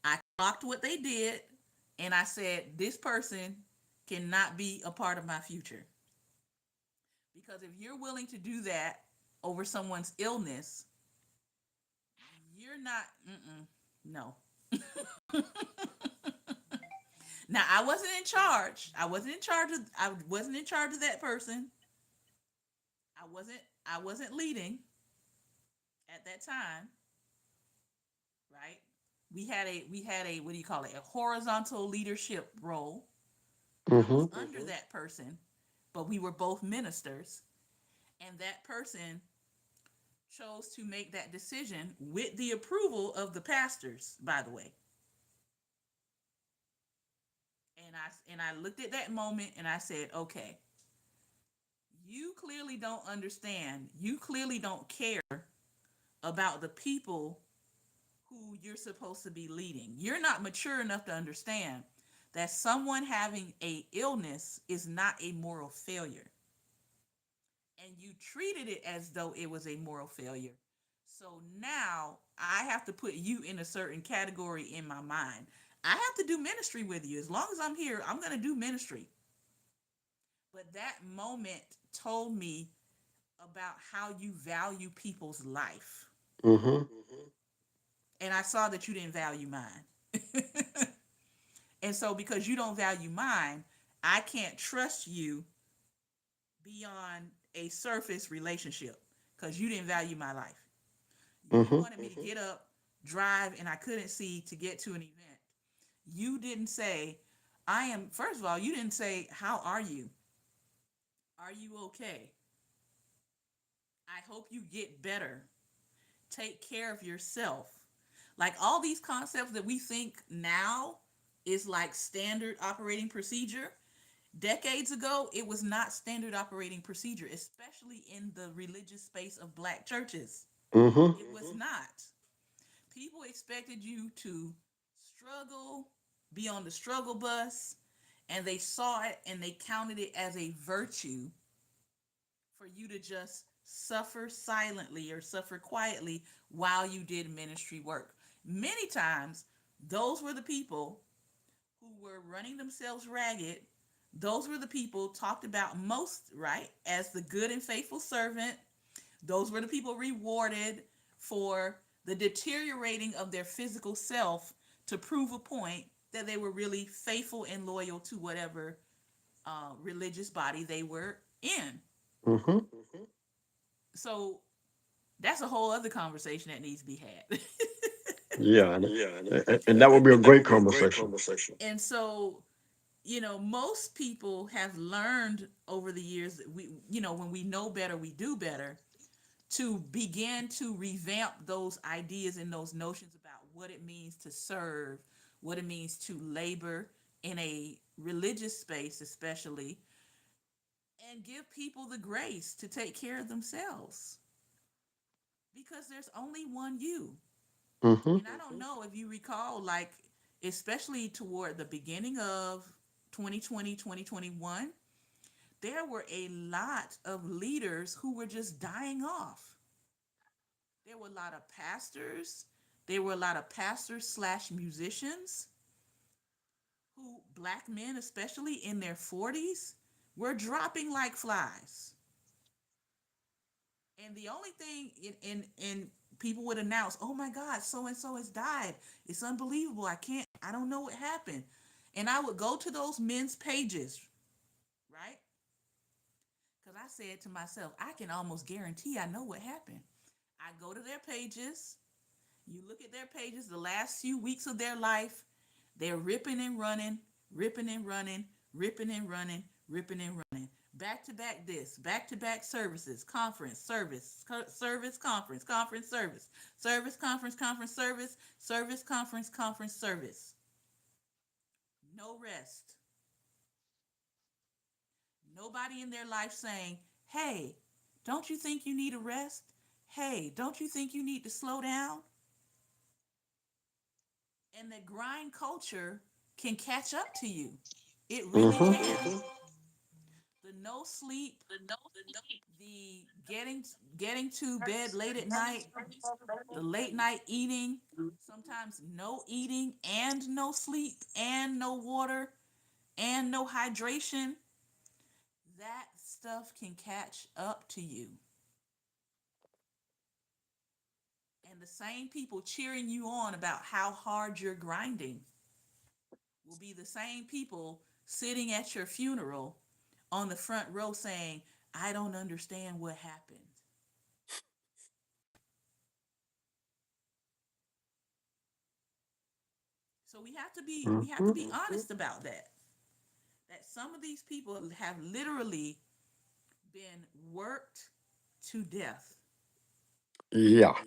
I clocked what they did and I said, this person cannot be a part of my future. Because if you're willing to do that over someone's illness, you're not, no. Now I wasn't in charge. I wasn't in charge of that person. I wasn't leading at that time, right? We had a what do you call it? A horizontal leadership role. I was Mm-hmm. under that person, but we were both ministers, and that person chose to make that decision with the approval of the pastors, by the way. And I looked at that moment and I said, okay, you clearly don't understand. You clearly don't care about the people who you're supposed to be leading. You're not mature enough to understand that someone having a illness is not a moral failure. And you treated it as though it was a moral failure. So now I have to put you in a certain category in my mind. I have to do ministry with you. As long as I'm here, I'm going to do ministry. But that moment told me about how you value people's life. Mm-hmm. And I saw that you didn't value mine. And so, because you don't value mine, I can't trust you beyond a surface relationship because you didn't value my life. You Mm-hmm. wanted me to get up, drive, and I couldn't see to get to an event. You didn't say, first of all, you didn't say, how are you? Are you okay? I hope you get better. Take care of yourself. Like all these concepts that we think now is like standard operating procedure. Decades ago, it was not standard operating procedure, especially in the religious space of black churches. Mm-hmm. It was not. People expected you to struggle, be on the struggle bus, and they saw it and they counted it as a virtue for you to just suffer silently or suffer quietly while you did ministry work. Many times, those were the people who were running themselves ragged. Those were the people talked about most, right, as the good and faithful servant. Those were the people rewarded for the deteriorating of their physical self to prove a point that they were really faithful and loyal to whatever religious body they were in. Mm-hmm. So that's a whole other conversation that needs to be had. Yeah, and that would be a great conversation. And so, most people have learned over the years that when we know better, we do better, to begin to revamp those ideas and those notions about what it means to serve, what it means to labor in a religious space, especially, and give people the grace to take care of themselves because there's only one you. Mm-hmm. And I don't know if you recall, like, especially toward the beginning of 2020, 2021, there were a lot of leaders who were just dying off. There were a lot of pastors. There were a lot of pastors slash musicians who, black men, especially in their 40s, were dropping like flies. And the only thing in people would announce, "Oh my God, so and so has died. It's unbelievable. I don't know what happened." And I would go to those men's pages, right? Because I said to myself, I can almost guarantee I know what happened. I go to their pages. You look at their pages, the last few weeks of their life, they're ripping and running, ripping and running, ripping and running, ripping and running. Back to back this, back to back services, conference, service, service, conference, conference, service, service, conference, conference, service, service, conference, conference, service. No rest. Nobody in their life saying, "Hey, don't you think you need a rest? Hey, don't you think you need to slow down?" And the grind culture can catch up to you. It really Mm-hmm. can. The no sleep, the getting to bed late at night, the late night eating, sometimes no eating and no sleep and no water and no hydration, that stuff can catch up to you. And the same people cheering you on about how hard you're grinding will be the same people sitting at your funeral on the front row saying, "I don't understand what happened." So we have to be Mm-hmm. honest about that. That some of these people have literally been worked to death. Yeah.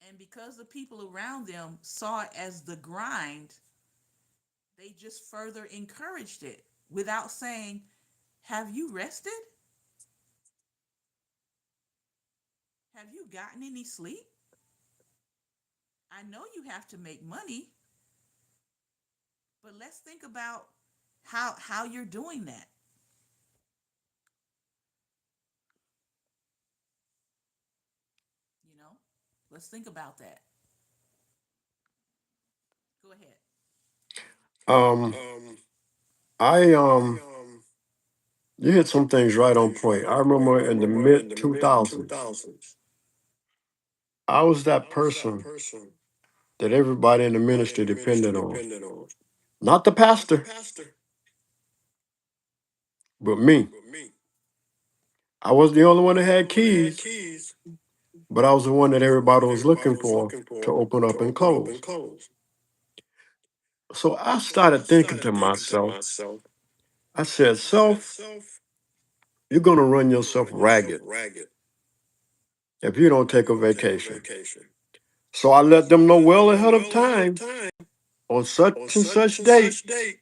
And because the people around them saw it as the grind, they just further encouraged it without saying, "Have you rested? Have you gotten any sleep? I know you have to make money, but let's think about how you're doing that, you know? Let's think about that." Go ahead. Um, I you hit some things right on point. I remember in the mid 2000s, I was that person that everybody in the ministry depended on. Not the pastor, but me. I was the only one that had keys, but I was the one that everybody was looking for to open up and close. So I started thinking to myself, I said, "Self, you're going to run yourself ragged if you don't take a vacation." So I let them know well ahead of time, on such and such date,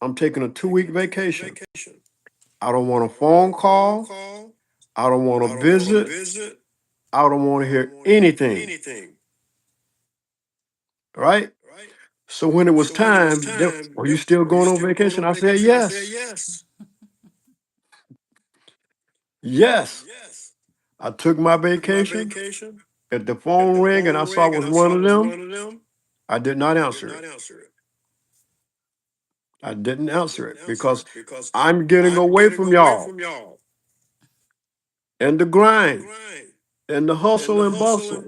I'm taking a 2-week vacation. I don't want a phone call. I don't want to visit. I don't want to hear anything. Right? So when it was time, are you still going on vacation? I said, yes. Yes, I took my vacation. If the phone rang and I saw it was one of them, I did not answer it. I didn't answer it because I'm getting away from y'all and the grind and the hustle and bustle.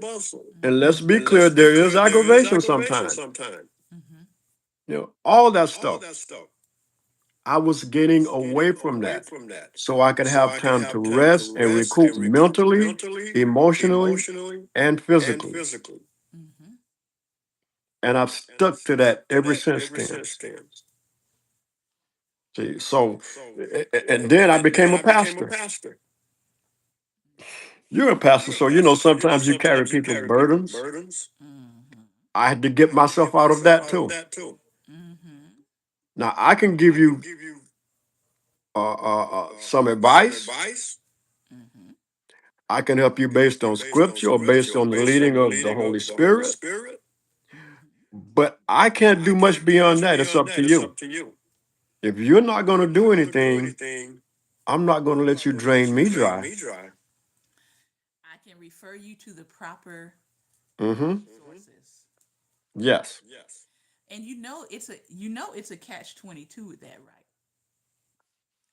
And let's be clear, there is aggravation sometimes. Mm-hmm. All that stuff. I was getting away from that so I could have time to rest and recoup mentally, emotionally, and physically. Mm-hmm. And I've stuck to that ever since then. See, so, and then I became a pastor. You're a pastor, so sometimes you carry people's burdens. Mm-hmm. I had to get myself out of that too. Mm-hmm. Now I can give you some advice. Mm-hmm. I can help you based on scripture or based on the leading of the Holy Spirit, Mm-hmm. but I can't do much beyond that. It's up to you. If you're not going to do anything, I'm not going to let you drain me dry. I can refer you to the proper Mm-hmm. resources. Yes. And it's a catch 22 with that, right?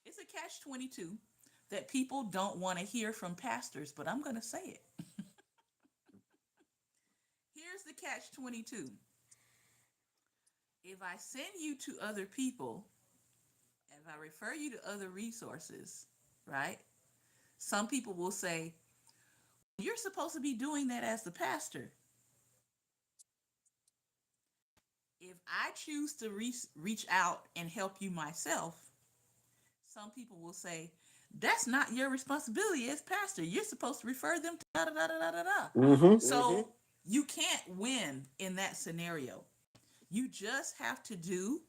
It's a catch 22 that people don't want to hear from pastors, but I'm going to say it. Here's the catch 22. If I send you to other people, if I refer you to other resources, right? Some people will say, you're supposed to be doing that as the pastor. If I choose to reach out and help you myself, some people will say, that's not your responsibility as pastor. You're supposed to refer them to da da da da da da. Mm-hmm. So you can't win in that scenario. You just have to do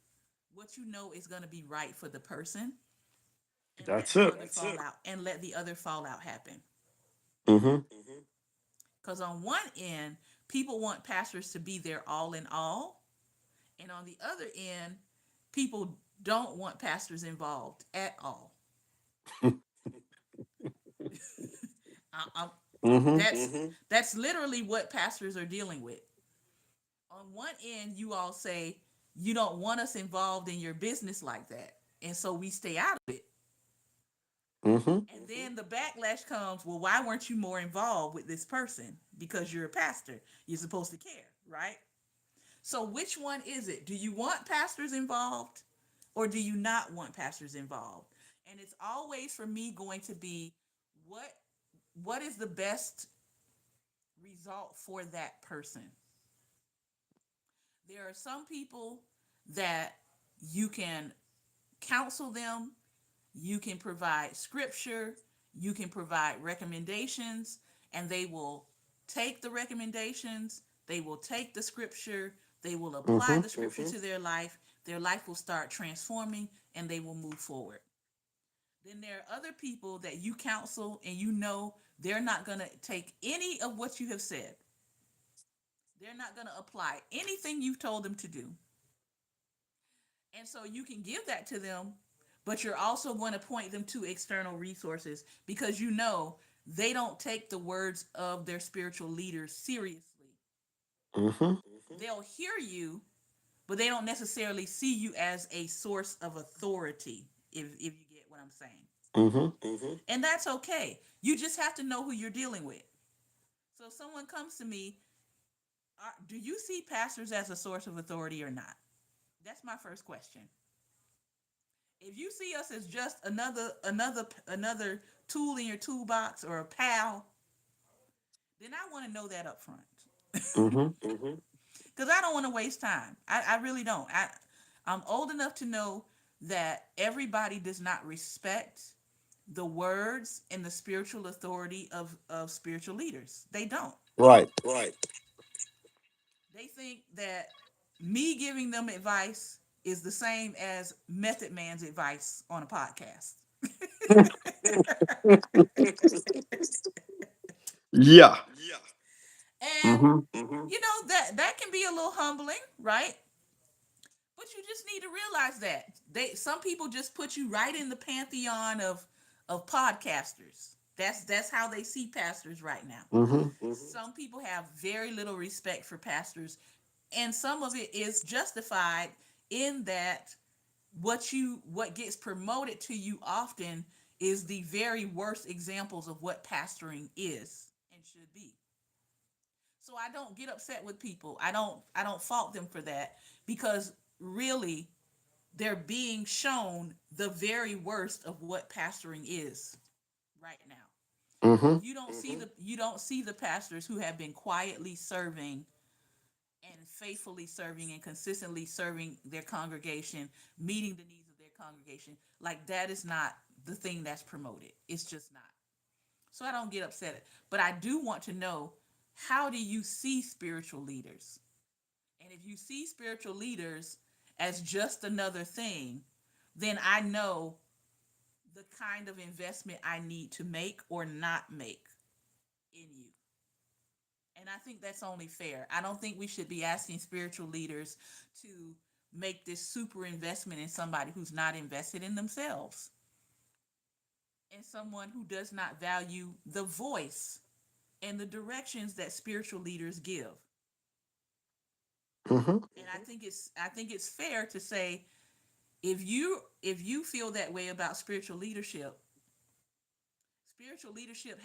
what you know is going to be right for the person and let That's the it. other fall out and let the other fallout happen. Mm-hmm. Because on one end, people want pastors to be their all in all, and on the other end, people don't want pastors involved at all. I, Mm-hmm. that's literally what pastors are dealing with. On one end, you all say you don't want us involved in your business like that, and so we stay out of it. Mm-hmm. And then the backlash comes, well, why weren't you more involved with this person? Because you're a pastor. You're supposed to care, right? So which one is it? Do you want pastors involved or do you not want pastors involved? And it's always for me going to be what what is the best result for that person? There are some people that you can counsel them, you can provide scripture, you can provide recommendations, and they will take the recommendations, they will take the scripture, they will apply Mm-hmm. the scripture to their life will start transforming, and they will move forward. Then there are other people that you counsel and you know they're not going to take any of what you have said. They're not going to apply anything you've told them to do. And so you can give that to them, but you're also going to point them to external resources because you know they don't take the words of their spiritual leaders seriously. Mm-hmm. They'll hear you, but they don't necessarily see you as a source of authority, if you get what I'm saying. Mm-hmm. And that's okay. You just have to know who you're dealing with. So if someone comes to me, do you see pastors as a source of authority or not? That's my first question. If you see us as just another tool in your toolbox or a pal, then I want to know that up front. Mm-hmm. Because I don't want to waste time. I really don't. I'm old enough to know that everybody does not respect the words and the spiritual authority of spiritual leaders. They don't. Right. They think that me giving them advice is the same as Method Man's advice on a podcast. Yeah. And Mm-hmm. you know that can be a little humbling, right? But you just need to realize that some people just put you right in the pantheon of of podcasters. That's how they see pastors right now. Mm-hmm. Some people have very little respect for pastors, and some of it is justified in that what gets promoted to you often is the very worst examples of what pastoring is and should be. So I don't get upset with people. I don't fault them for that, because really they're being shown the very worst of what pastoring is right now. Mm-hmm. You don't see the pastors who have been quietly serving and faithfully serving and consistently serving their congregation, meeting the needs of their congregation. Like, that is not the thing that's promoted. It's just not. So I don't get upset. But I do want to know, how do you see spiritual leaders? And if you see spiritual leaders as just another thing, then I know the kind of investment I need to make or not make in you. And I think that's only fair. I don't think we should be asking spiritual leaders to make this super investment in somebody who's not invested in themselves, and someone who does not value the voice and the directions that spiritual leaders give. Mm-hmm. And I think it's fair to say, if you feel that way about spiritual leadership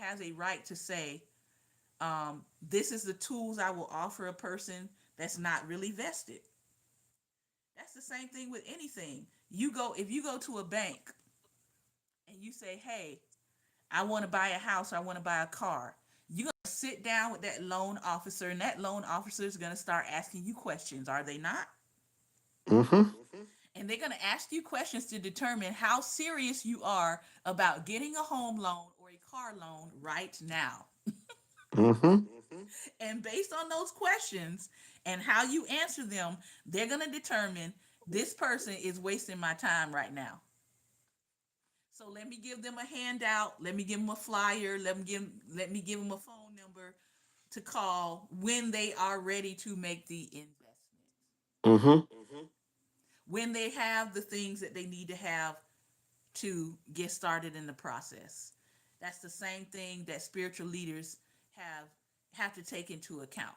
has a right to say, this is the tools I will offer a person that's not really vested. That's the same thing with anything. If you go to a bank and you say, "Hey, I want to buy a house, or I want to buy a car." You're going to sit down with that loan officer, and that loan officer is going to start asking you questions, are they not? Mm-hmm. And they're going to ask you questions to determine how serious you are about getting a home loan or a car loan right now. Mm-hmm. And based on those questions and how you answer them, they're going to determine, this person is wasting my time right now. So let me give them a handout. Let me give them a flyer. Let me give them a phone number to call when they are ready to make the investment. Mm-hmm. When they have the things that they need to have to get started in the process. That's the same thing that spiritual leaders have have to take into account.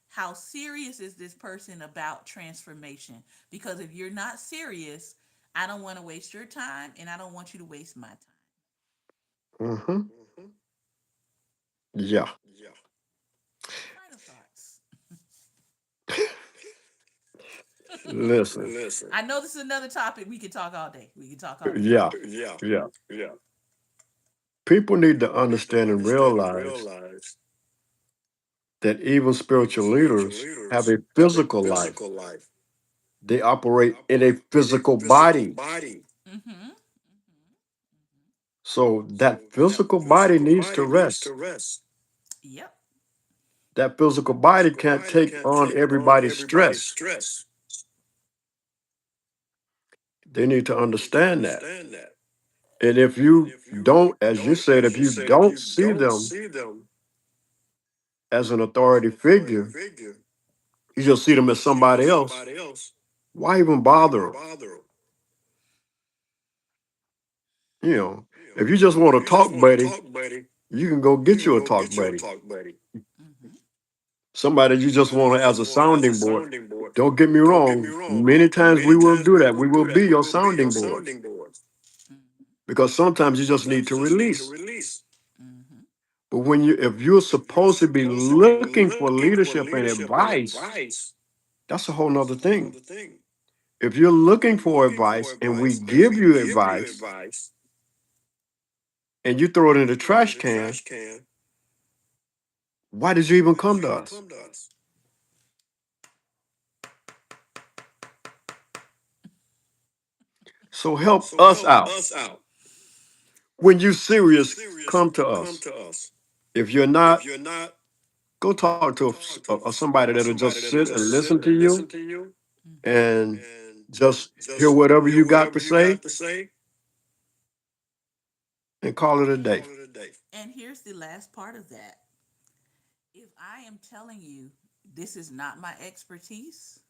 How serious is this person about transformation? Because if you're not serious, I don't want to waste your time, and I don't want you to waste my time. Mm-hmm. Yeah. Final thoughts. Listen. I know this is another topic we could talk all day. We could talk all day. Yeah. Yeah. People need to understand and realize that even spiritual leaders have a physical life. They operate in a physical body. Mm-hmm. Mm-hmm. So that physical body needs to rest. Yep. That physical body can't take on everybody's stress. They need to understand that. And if you don't, as you said, if you don't see them as an authority figure, you just see them as somebody else, why even bother them? You know, if you just want a talk buddy, you can go get you a talk buddy. Mm-hmm. Somebody you just want as a sounding board. Don't get me wrong. Many times we will do that. We will be your sounding board Mm-hmm. because sometimes you just need to release. Mm-hmm. But if you're supposed to be looking for leadership and advice, that's a whole nother thing. If you're looking for advice and we give you advice and you throw it in the trash can, why did you even come to us? So help us out. When you're serious, come to us. If you're not, go talk to somebody that'll just sit and listen to you Mm-hmm. and just hear whatever you got to say and call it a day. And here's the last part of that. If I am telling you this is not my expertise,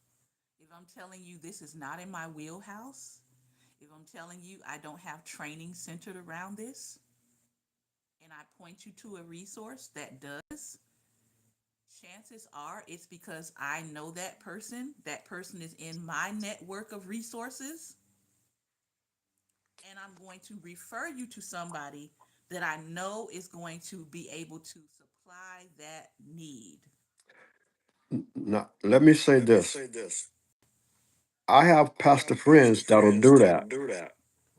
if I'm telling you this is not in my wheelhouse, If I'm telling you I don't have training centered around this, and I point you to a resource that does, chances are it's because I know that person. That person is in my network of resources, and I'm going to refer you to somebody that I know is going to be able to supply that need. Now, let me say this. I have pastor friends that'll do that.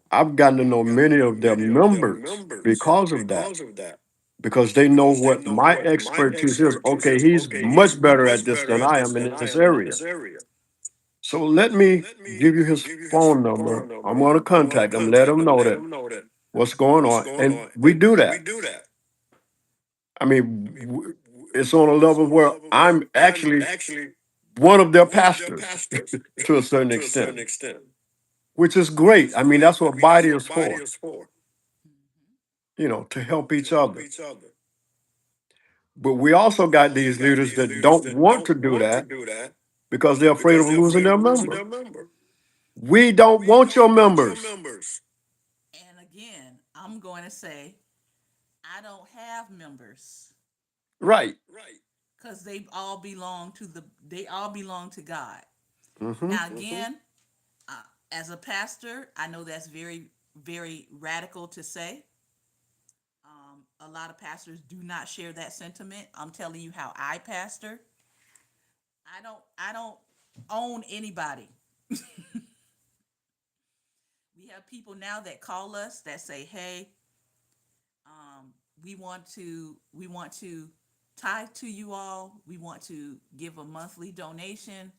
I've gotten to know many of their members because of that, because they know what my expertise is. Okay, he's much better at this than I am in this area. So let me give you his phone number. I'm going to contact him, let him know that what's going on. And we do that. I mean, it's on a level where I'm actually one of their pastors to a certain extent, which is great. I mean, that's what body is for, Mhm. to help each other. But we also got these leaders that don't want to do that because they're afraid of losing their member. We don't want your members. And again, I'm going to say I don't have members Right. because they all belong to God. Mm-hmm. Now again, uh, as a pastor, I know that's very very radical to say. A lot of pastors do not share that sentiment. I'm telling you how I pastor. I don't own anybody. We have people now that call us that say, "Hey, we want to tithe to you all. We want to give a monthly donation,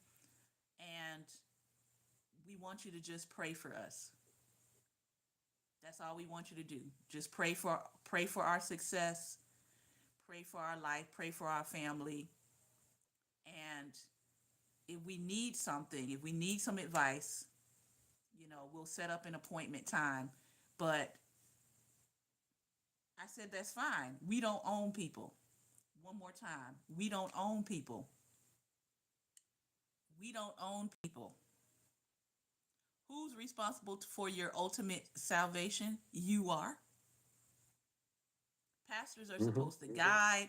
and we want you to just pray for us. That's all we want you to do. Just pray for our success, pray for our life, pray for our family, and if we need something, if we need some advice, we'll set up an appointment time." But I said that's fine. We don't own people. One more time. We don't own people. We don't own people. Who's responsible for your ultimate salvation? You are. Pastors are Mm-hmm. supposed to guide,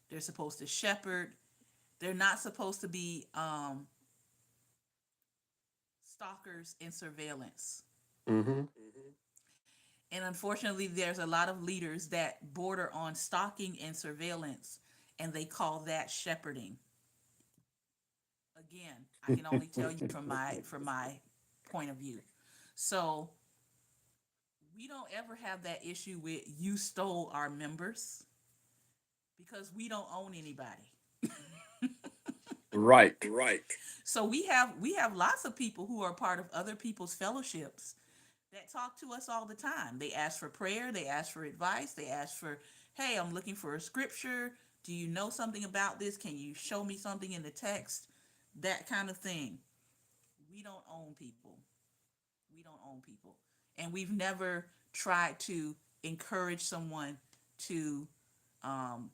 they're supposed to shepherd, they're not supposed to be stalkers and surveillance. Mm-hmm. And unfortunately, there's a lot of leaders that border on stalking and surveillance, and they call that shepherding. Again, I can only tell you from my point of view. So we don't ever have that issue with you stole our members because we don't own anybody. Right. So we have lots of people who are part of other people's fellowships that talk to us all the time. They ask for prayer, they ask for advice, they ask for, "Hey, I'm looking for a scripture. Do you know something about this? Can you show me something in the text?" That kind of thing. We don't own people. We don't own people. And we've never tried to encourage someone to um,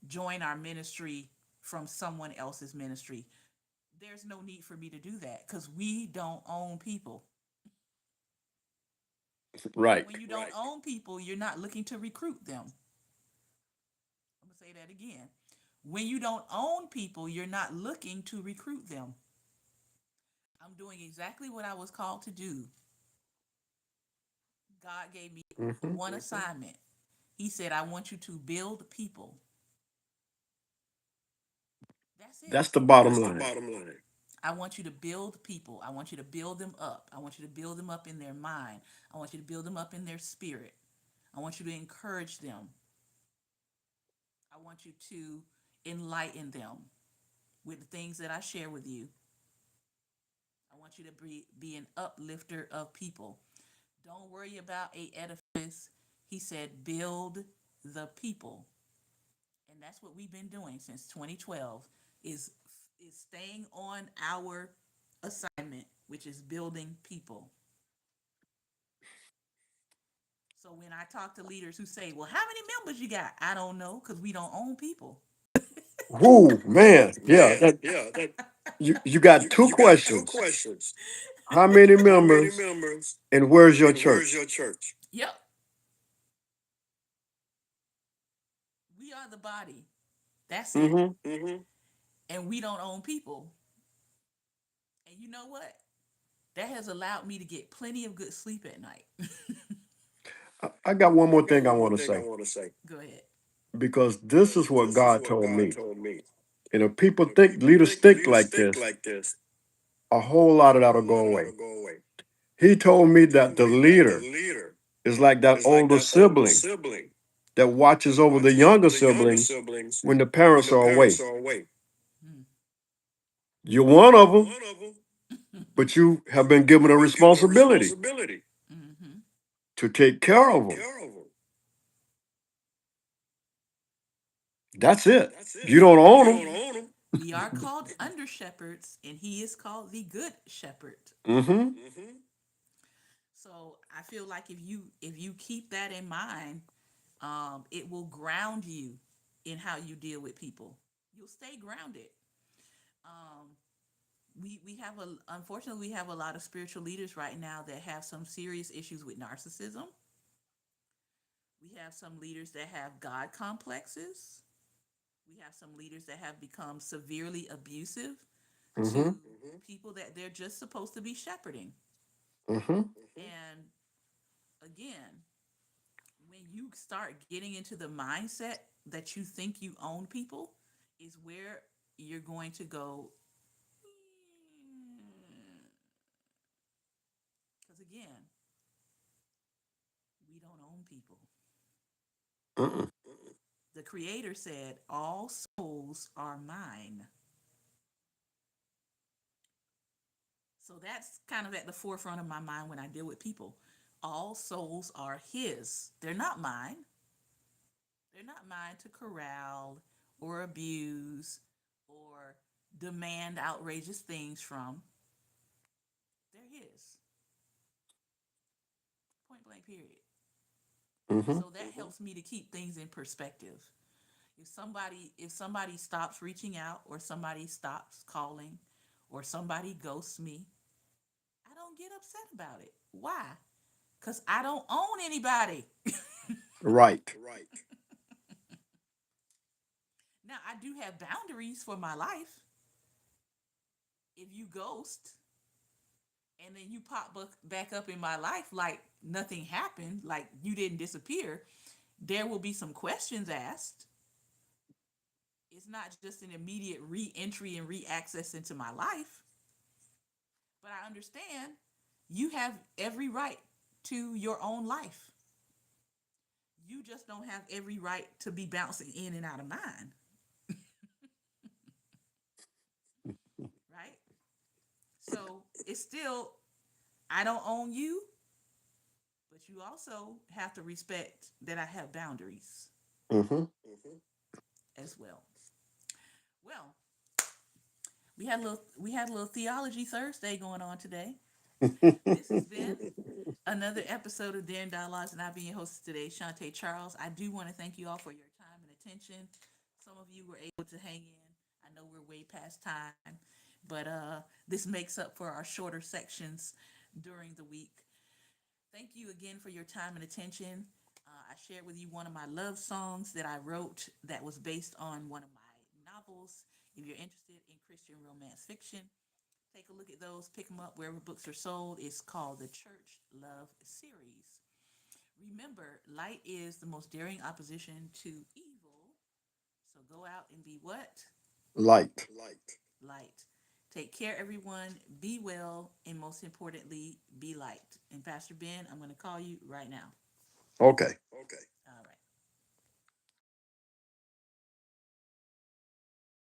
join our ministry from someone else's ministry. There's no need for me to do that because we don't own people. And Right. when you don't own people, you're not looking to recruit them. I'm going to say that again. When you don't own people, you're not looking to recruit them. I'm doing exactly what I was called to do. God gave me Mm-hmm. one assignment. He said, "I want you to build people." That's it. That's the bottom line. I want you to build people. I want you to build them up. I want you to build them up in their mind. I want you to build them up in their spirit. I want you to encourage them. I want you to enlighten them with the things that I share with you. I want you to be an uplifter of people. Don't worry about a edifice. He said, build the people. And that's what we've been doing since 2012 is is staying on our assignment, which is building people. So when I talk to leaders who say, "Well, how many members you got?" I don't know because we don't own people. Whoo, man. Yeah. You got two questions. How many members? And where's your church? Yep, we are the body. That's it. Mm-hmm. And we don't own people. And you know what? That has allowed me to get plenty of good sleep at night. I got one more thing I want to say Go ahead. because this is what God told me. And if people think leaders think like this, a whole lot of that'll go away. He told me that the leader is like that older sibling that watches over the younger siblings when the parents are away. Mm. You're one of them, but you have been given a responsibility Mm-hmm. to take care of them. That's it. You don't own them. We are called under shepherds, and he is called the good shepherd. Mm-hmm. So I feel like if you keep that in mind, it will ground you in how you deal with people. You'll stay grounded. Um, we have a unfortunately we have a lot of spiritual leaders right now that have some serious issues with narcissism. We have some leaders that have God complexes. We have some leaders that have become severely abusive Mm-hmm. to people that they're just supposed to be shepherding. Mm-hmm. And again, when you start getting into the mindset that you think you own people, is where you're going to go. Because again, we don't own people. Mm-mm. The Creator said, all souls are mine. So that's kind of at the forefront of my mind when I deal with people. All souls are His. They're not mine. They're not mine to corral or abuse or demand outrageous things from. They're His. Point blank, period. Mm-hmm. So that helps me to keep things in perspective. If somebody stops reaching out or somebody stops calling or somebody ghosts me, I don't get upset about it. Why? Because I don't own anybody. Right. Now, I do have boundaries for my life. If you ghost and then you pop back up in my life like nothing happened, like you didn't disappear, there will be some questions asked. It's not just an immediate re entry and re access into my life, but I understand you have every right to your own life. You just don't have every right to be bouncing in and out of mine, right? So it's still, I don't own you, but you also have to respect that I have boundaries Mm-hmm. as well. Well, we had a little theology Thursday going on today. This has been another episode of Darren Dialogues, and I've been your host today, Shante Charles. I do want to thank you all for your time and attention. Some of you were able to hang in. I know we're way past time, but this makes up for our shorter sections during the week. Thank you again for your time and attention. I shared with you one of my love songs that I wrote that was based on one of my novels. If you're interested in Christian romance fiction, take a look at those, pick them up wherever books are sold. It's called the Church Love Series. Remember, light is the most daring opposition to evil. So go out and be what? Light. Light. Take care, everyone. Be well, and most importantly, be light. And Pastor Ben, I'm going to call you right now. Okay.